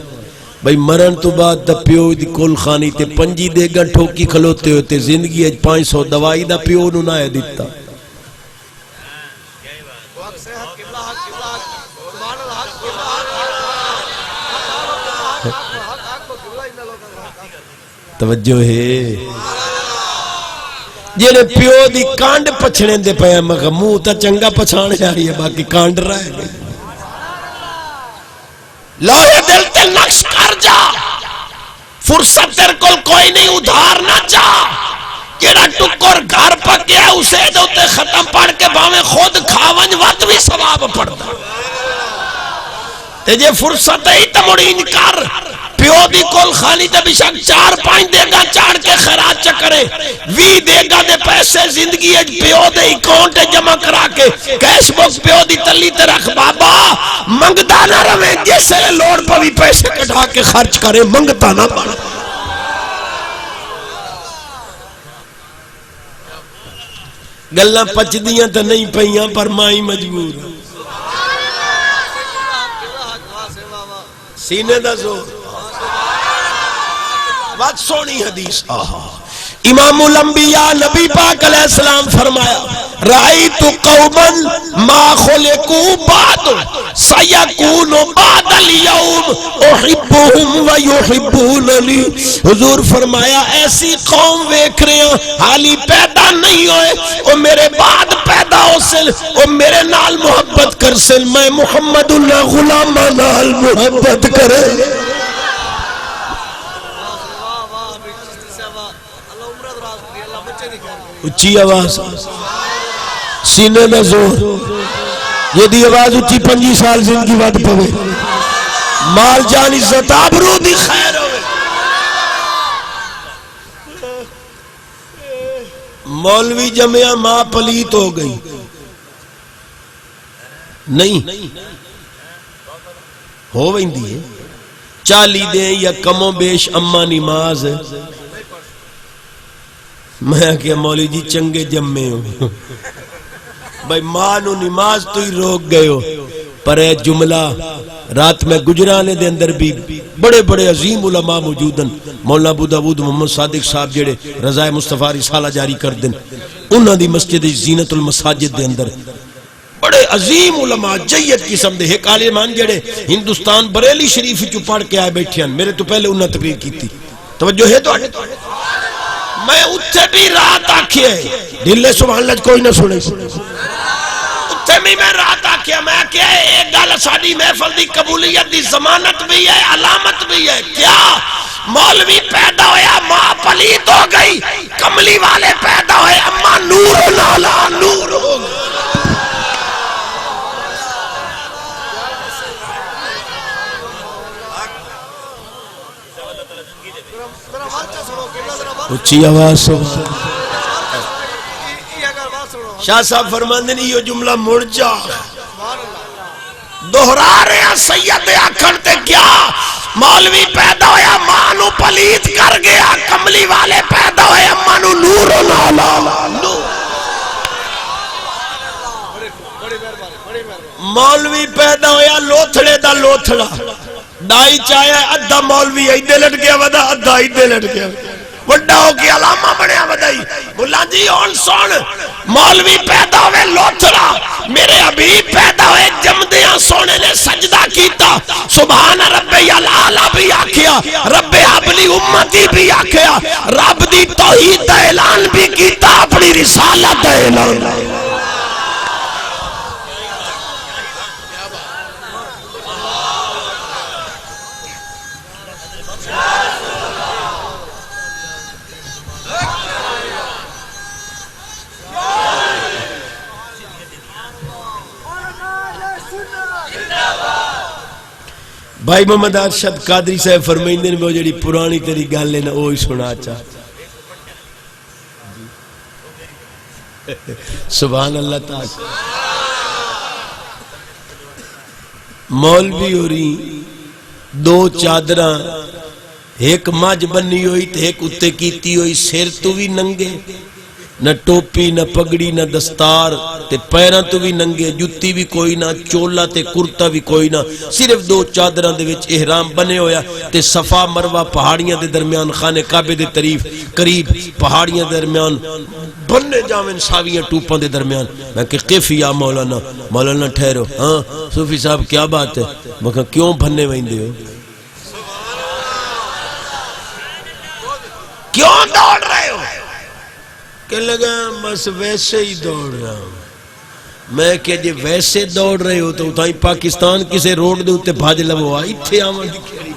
بھئی مرن تو بعد دا پیو دی کل خانی تے 5 دے گا ٹھوکی کھلوتے ہوتے زندگی 500 دوائی دا پیو نو نہ دیتا. توجہ ہے جیڑے پیو دی کانڈ پچھنے دے پیا مگر منہ تا چنگا پچھانے جا رہی ہے باقی کانڈ رہا ہے. لوہے دل تے نقش کر جا فرصت تیر کل کوئی نہیں ادھار نہ جا. جیڑا ٹکر گھر پکیا اسے دوتے ختم پڑھ کے باویں خود کھاونج وقت بھی ثواب پڑھتا. تے جے فرصت ہی تا مڑین کر پیو دی کل خانی تے بشک 4-5 دے گا چاڑ کے خیرات چکرے 20 دے گا دے پیسے زندگی پیو دے اکاؤنٹ جمع کرا کے کیش بکس پیو دی تلی تے رکھ. بابا منگتا نہ رویں جیسے لوڑ پوی پیسے کٹھا کے خرچ کرے منگتا نہ بڑھ. گلہ پچ دیاں تے نہیں پہیاں پر مائی مجبور سینے دا زور. بات سونی حدیث. امام الانبیاء نبی پاک علیہ السلام فرمایا رأیت قوما ما خلقوا بعد سیکون بعد اليوم احبهم ویحبوننی. حضور فرمایا ایسی قوم ویکھ رہے ہیں حالی پیدا نہیں ہوئے او میرے بعد پیدا ہو سن او میرے نال محبت کر سن میں محمد اللہ غلام نال محبت کرے. اچھی آواز سینے میں زور. یہ دی آواز اچھی 25 سال زندگی وقت پوے مال جان عزت آبرو دی خیر ہوئے. مولوی جمعہ ماں پلیت ہو گئی نہیں ہو ویندی ہے 40 دیں یا کم و بیش اما نماز ہے. میں کیا مولوی جی چنگے جمے ہو بھائی ماں نو نماز تو ہی روک گئے ہو. پر اے جملہ رات میں گجرانے دے اندر بھی بڑے بڑے عظیم علماء موجودن. مولانا ابو داود محمد صادق صاحب جڑے رضائے مصطفیٰ رسالہ جاری کر دن انہاں دی مسجد زینت المساجد دے اندر بڑے عظیم علماء جید قسم دے ایک عالمان جڑے ہندوستان بریلی شریف چو پڑھ کے آئے بیٹھے ہیں. میرے تو پہلے انہاں تقریر کی تھی. توجہ ہے تو میں اتھے بھی رات آکھے دلے سبحان اللہ کوئی نہ سنے اتھے بھی میں رات آکھے میں کیا ایک گال ساڑی محفل دی قبولیت دی ضمانت بھی ہے علامت بھی ہے. کیا مولوی پیدا ہویا ماں پلیت ہو گئی کملی والے پیدا ہوئے اما نور نالا نور ہو گئی. اچھی آواز سو. شاہ صاحب فرماندے نہیں یہ جملہ مڑ جا دہرا رہے ہیں سید آکھن تے کیا مولوی پیدا ہویا ماں نو پلیت کر گیا کملی والے پیدا ہوئے اما نو نور نالا نور. مولوی پیدا ہویا لوتھڑے دا لوتھڑا دائی چاہیا ادھا مولوی ایدے لٹ گیا ودا ادھا ایدے لٹ گیا وڈا ہو کے علامہ بڑھیا بدائی. بلا جی اون سون مولوی پیدا ہوئے لوتھڑا میرے حبیب پیدا ہوئے جمدیاں سونے نے سجدہ کیتا سبحان ربی العالی بھی آکھیا رب حبلی امتی بھی آکھیا رب دی توحید دا اعلان بھی کیتا اپنی رسالت دا اعلان. بھائی محمد ارشد قادری صاحب فرمائندے نے وہ جڑی پرانی تیری گل ہے نا وہی سنا چاہ سبحان اللہ تعالی مولوی ہو رہی دو چادراں ایک مجھ بنی ہوئی تے ایک اتے کیتی ہوئی سر تو بھی ننگے نہ ٹوپی نہ پگڑی نہ دستار تے پیراں تو بھی ننگے جتی بھی کوئی نہ چولا تے کرتا بھی کوئی نہ صرف دو چادراں دے وچ احرام بنے ہویا تے صفا مروہ پہاڑیاں دے درمیان خانے کعبے دے قریب پہاڑیاں دے درمیان بننے جاویں ساویاں ٹوپاں دے درمیان میں کہ قف یا مولانا ٹھہرو ہاں صوفی صاحب کیا بات ہے میں کہا کیوں بننے ویندے ہو کیوں دوڑ رہے ہو کہ لگا بس ویسے ہی دوڑ رہا ہوں میں کہ جی ویسے دوڑ رہے ہو تو اتائی پاکستان کسے روڈ دے ہوتے بھاج لگو آئی تھے آمان دکھیری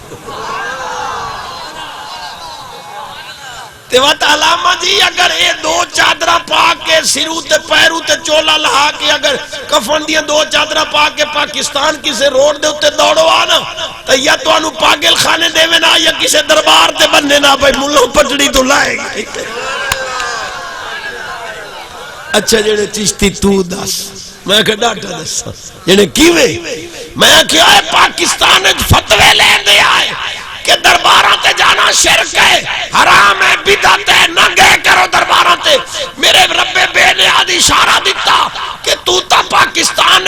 تے وقت علامہ جی اگر اے دو چادرہ پاک کے سرو تے پیرو تے چولا لہا کے اگر کفن دیا دو چادرہ پاک کے پاکستان کسے روڈ دے ہوتے دوڑو آنا تو یا تو انو پاگل خانے دے میں نا یا کسے دربار تے بننے نا بھائی ملوں پٹڑی تو لائے گی اچھا جڑے چشتی تو دس میں کہ ڈاٹا دسا جڑے کیوے میں کیا ہے پاکستان فتوے لے دے آئے کہ درباراں تے جانا شرک ہے حرام ہے بدعت ہے نہ گئے کرو درباراں تے میرے رب بے نیاز اشارہ دیتا کہ تو تا پاکستان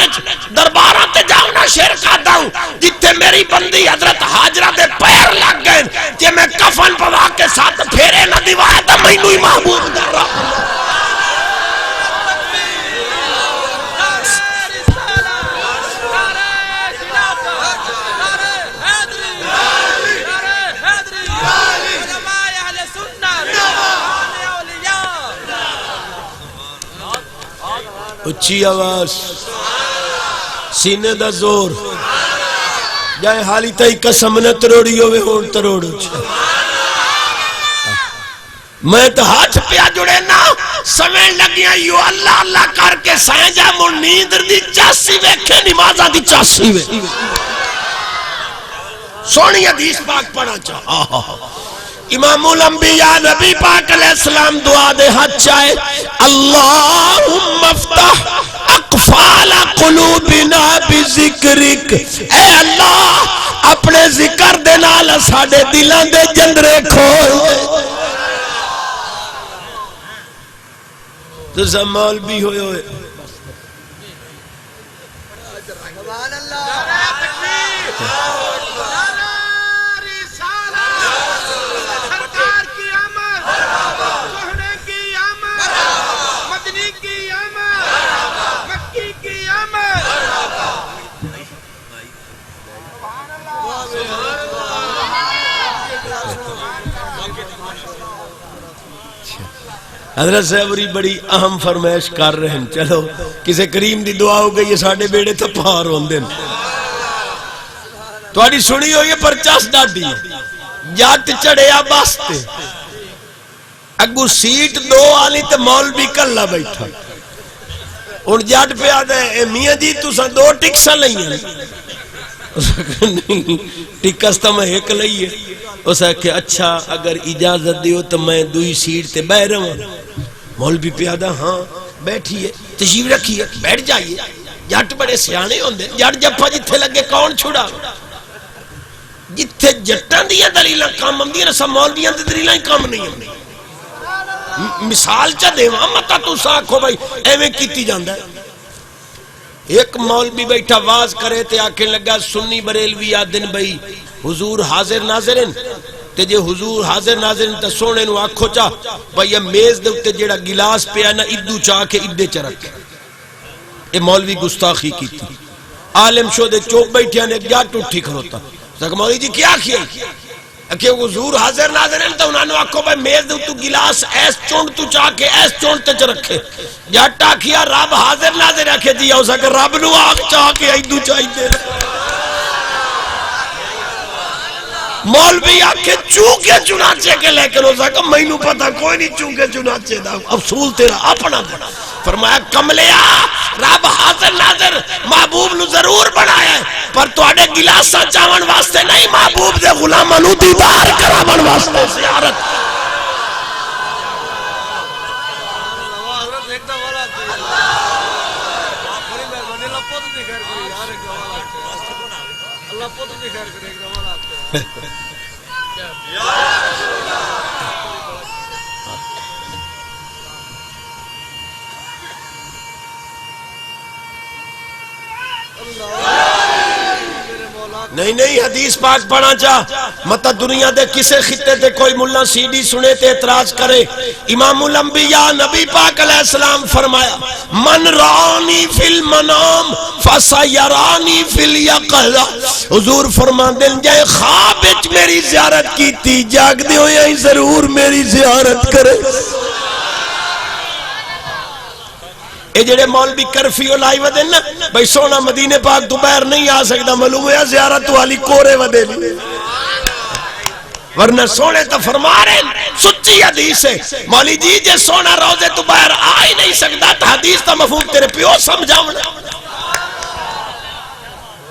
درباراں تے جانا شرک آتا ہوں جتے میری بندی حضرت حاجرہ دے پیر لگ گئے کہ میں کفن پوا کے ساتھ پھیرے نہ دیوائے تا میں نوی محبوب کر رہا ہوں اچھی آواز سینے دا زور جائے حالی تائی قسم نہ تروڑی ہوئے ہون تروڑو میں تو ہاتھ پیا جڑے نا سمیں لگیاں یو اللہ اللہ کر کے سائیں جا من نیندر دی چاسی ویکھے نمازہ دی چاسی وے سونی حدیث پاک پڑھا چاہا امام الانبیاء نبی پاک علیہ السلام دعا دے حد چاہے اللہم افتح اقفال قلوبنا بذکرک اے اللہ اپنے ذکر دے نال ساڑے دلان دے جندرے کھول تو زمال بھی ہوئے ہوئے سبحان اللہ حضرت صاحبری بڑی اہم فرمائش کر رہے ہیں چلو کسے کریم دی دعا ہو گئی یہ ساڑھے بیڑے تو پہار ہوندے تو آڑی سنی ہوئی پرچاس ڈاڈی جات چڑھے آباستے اگو سیٹ دو آلی تے مول بھی کلہ بیٹھا اور جات پہ آدھے اے میاں جی تو سا دو ٹکسا لئی ہیں ٹکستا میں ایک لئی ہے اسے کہ اچھا اگر اجازت دیو تو میں دوئی سیٹ تے بہ رہا ہوں مولوی پیادہ ہاں بیٹھیے تشریف رکھیے بیٹھ جائیے جٹ بڑے سیانے ہوندے جٹ جپا جتھے لگے کون چھڑا جتھے جٹان دیا دلیلہ کام ہم دیا سب مولویاں دے دلیلہ ہی کام نہیں ہم مثال چا دے وہاں مطا تو ساکھو بھائی ایویں کیتی جاندہ ہے ایک مولوی بیٹھا واز کرے تے آکے لگا سنی بریلوی آدن بھئی حضور حاضر ناظرین تے جے حضور حاضر ناظرین تا سونے نو آکھو چاہ بھئی یہ میز دے اتے جیڑا گلاس پہ آنا ادو چاہ کے ادے چرک اے مولوی گستاخی کی تھی عالم شو دے چوک بیٹھے آنے گیا ٹوٹھی کھروتا سکھ مولوی جی کیا کیا کہ حضور حاضر ناظرین تا انہوں نے آکھو بھئی میز دے تو گلاس ایس چونڈ تو چاہ کے ایس چونڈ تے چرکھے جاٹا کیا رب حاضر ناظر رکھے دیا ہو سکے رب نو آکھ چاہ کے ادو چاہی دے مولوی آکھے چونکے چنانچے کے لیکن ہو سکا میں نو پتا کوئی نہیں چونکے چنانچے دا افسول تیرا اپنا دا فرمایا کملیا رب حاضر ناظر محبوب نو ضرور بنایا ہے پر تواڈے گلاساں چاون واسطے نہیں، محبوب دے غلاماں نو دیدار کراون واسطے زیارت. نہیں حدیث پاک پڑھا چاہ مطلب دنیا دے کسے خطے تے کوئی ملہ سی ڈی سنے تے اعتراض کرے. امام الانبیاء نبی پاک علیہ السلام فرمایا من رانی فی المنام فسیرانی فی الیقظہ. حضور فرماندن جائے خواب وچ میری زیارت کیتی جاگ دے ہویا ہی ضرور میری زیارت کرے. اے جڑے مولوی کرفیو لائی ودے نا بھئی سونا مدینے پاک تو باہر نہیں آ سکتا، معلوم ہے زیارت والی کورے ودے لی، ورنہ سونے تو فرما رہے سچی حدیث ہے مولی جی جے سونا روزے تو باہر آ ہی نہیں سکتا تو حدیث تا مفہوم تیرے پیو سمجھاونا.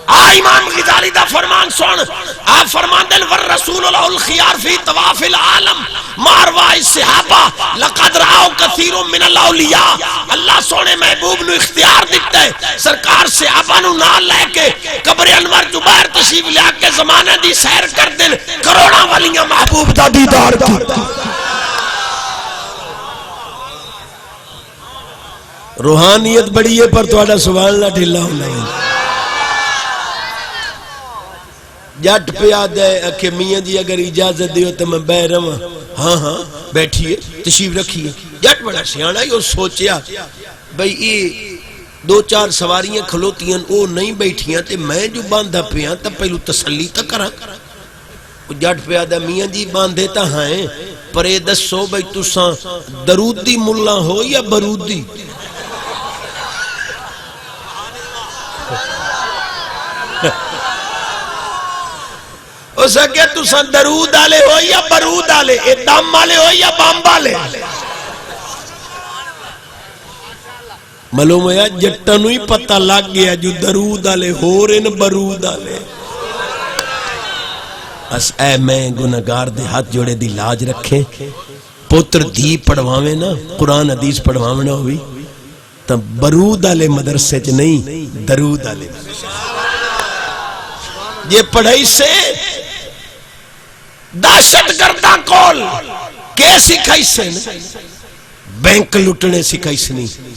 امام غزالی دا فرمان سن، آپ فرمان دل والرسول اللہ الخیار فی طواف العالم ماروائی صحابہ لقد راؤ کثیر من الاولیاء. اللہ سونے محبوب نو اختیار دیتا ہے سرکار صحابہ نو نال لے کے قبر انور جو باہر تشریف لیا کے زمانے دی سیر کر دل کروڑا ولیاں محبوب دا دیدار کرتا. روحانیت بڑی ہے پر توڑا سبحان اللہ ڈھلا ہونا. جٹ پہ آدھے کہ میاں جی اگر اجازت دیو تو میں بہ رہا ہوں. ہاں ہاں بیٹھیے تشریف رکھیے. جٹ بڑا سیانا ہی اور سوچیا بھئی یہ دو چار سواریاں کھلوتیاں او نہیں بیٹھیاں تے میں جو باندھا پیاں تا پہلو تسلی تا کرا. جٹ پہ آدھا میاں جی باندھے تا ہیں پر اے دسو بھئی تساں درودی ملا ہو یا برودی؟ اس کے تساں درود آلے ہو یا برود آلے، اے دم آلے ہو یا بامب آلے. معلوم ہے جٹنو ہی پتہ لگ گیا جو درود آلے ہو رہے برود آلے. بس اے میں گناہگار دے ہاتھ جوڑے دی لاج رکھیں پتر دی پڑھواویں نا قرآن حدیث پڑھواویں نا ہوئی تو برود آلے مدرسے چ نہیں درود آلے. یہ پڑھائی سے دہشت گردہ کول کے سکھائی سے بینک لٹنے سکھائی سے نہیں،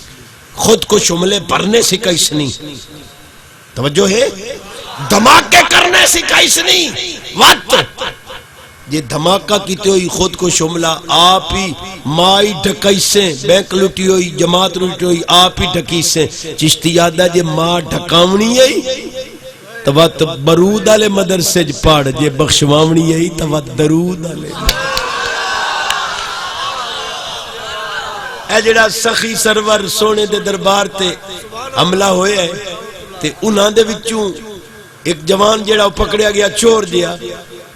خود کو شملے بھرنے سکھائی سے نہیں، توجہ ہے دھماکے کرنے سکھائی سے نہیں. وقت یہ دھماکہ کیتے ہوئی خود کو شملہ آپ ہی مائی ڈھکائی سے بینک لٹی ہوئی جماعت لٹی ہوئی آپ ہی ڈھکی سے. چشتی یادہ جے ماں ڈھکاونی ہے تو وقت برود آلے مدرسے جی پاڑ جے بخشوامنی ہے تو وقت درود آلے. اے جڑا سخی سرور سونے دے دربار تے حملہ ہوئے ہے تے انہاں دے وچوں ایک جوان جڑا پکڑیا گیا چور جیا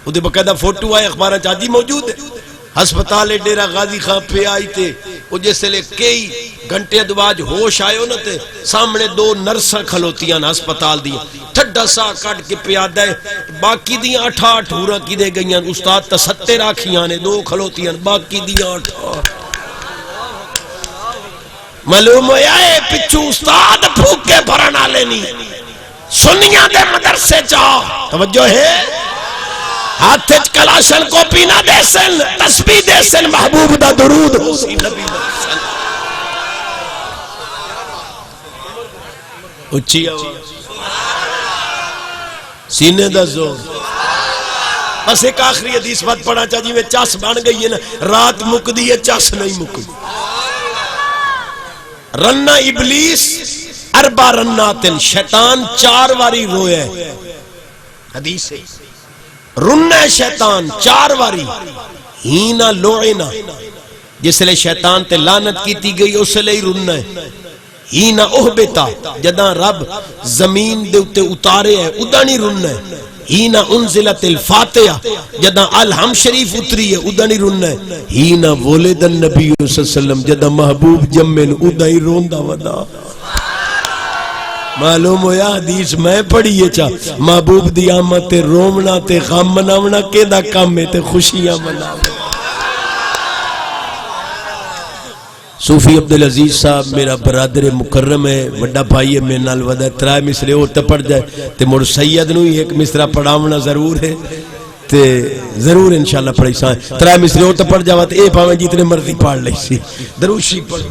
او دے باقاعدہ فوٹو آئے اخباراں چاجی موجود ہے. ہسپتال ڈیرہ غازی خان پہ آئی تے او جیسے لے کئی گھنٹے دواج ہوش آئے ہو نا تے سامنے دو نرساں کھلوتیاں ہسپتال دیاں ٹھڈا سا کٹ کے پیادہ ہے باقی دیاں 8 ہورا کی دے گئیاں استاد تا 70 آکھیاں نے دو کھلوتیاں باقی دیاں 8. معلوم ہویا ہے پچھو استاد پھوکے بھرنا لینی سنیاں دے مدرسے چاہ. توجہ ہے ہاتھ کلاشن کو پینا دے سن تسبیح دے سن محبوب دا درود ہو سی نبی اچھی آواز سینے دا زور. بس ایک آخری حدیث بات پڑھا چاہ جی میں چاس بان گئی ہے نا رات مک دی ہے چاس نہیں مک دی. رنہ ابلیس اربع رناتن شیطان 4 واری روئے حدیث ہے. رنہ شیطان 4 واری ہینا لوعنا جس لئے شیطان تے لانت کیتی گئی اس لئے رنہ ہے. ہی نہ احبتا جداں رب زمین دے اتے اتارے ہے ادا نہیں رننا ہے، ہی نہ انزلت الفاتحہ جداں الحم شریف اتری ہے ادا نہیں رننا ہے، ہی نہ ولد النبی صلی اللہ علیہ وسلم جداں محبوب جمن ادا ہی روندا ودا۔ معلوم ہویا حدیث میں پڑھیے چا محبوب دی آمد تے رومنا تے غم مناونا کہ دا کام ہے تے خوشیاں مناونا۔ صوفی عبدالعزیز صاحب میرا برادر مکرم ہے، وڈا بھائی ہے، میرے نال ودا ترائے مصرے اور تے پڑھ جائے تے مڑ سید نو ہی ایک مصرا پڑھاونا ضرور ہے تے ضرور انشاءاللہ پڑھی سائیں ترائے مصرے اور تے پڑھ جاوات اے پاویں جتنے مرضی پڑھ لئی سی درود شریف پڑھ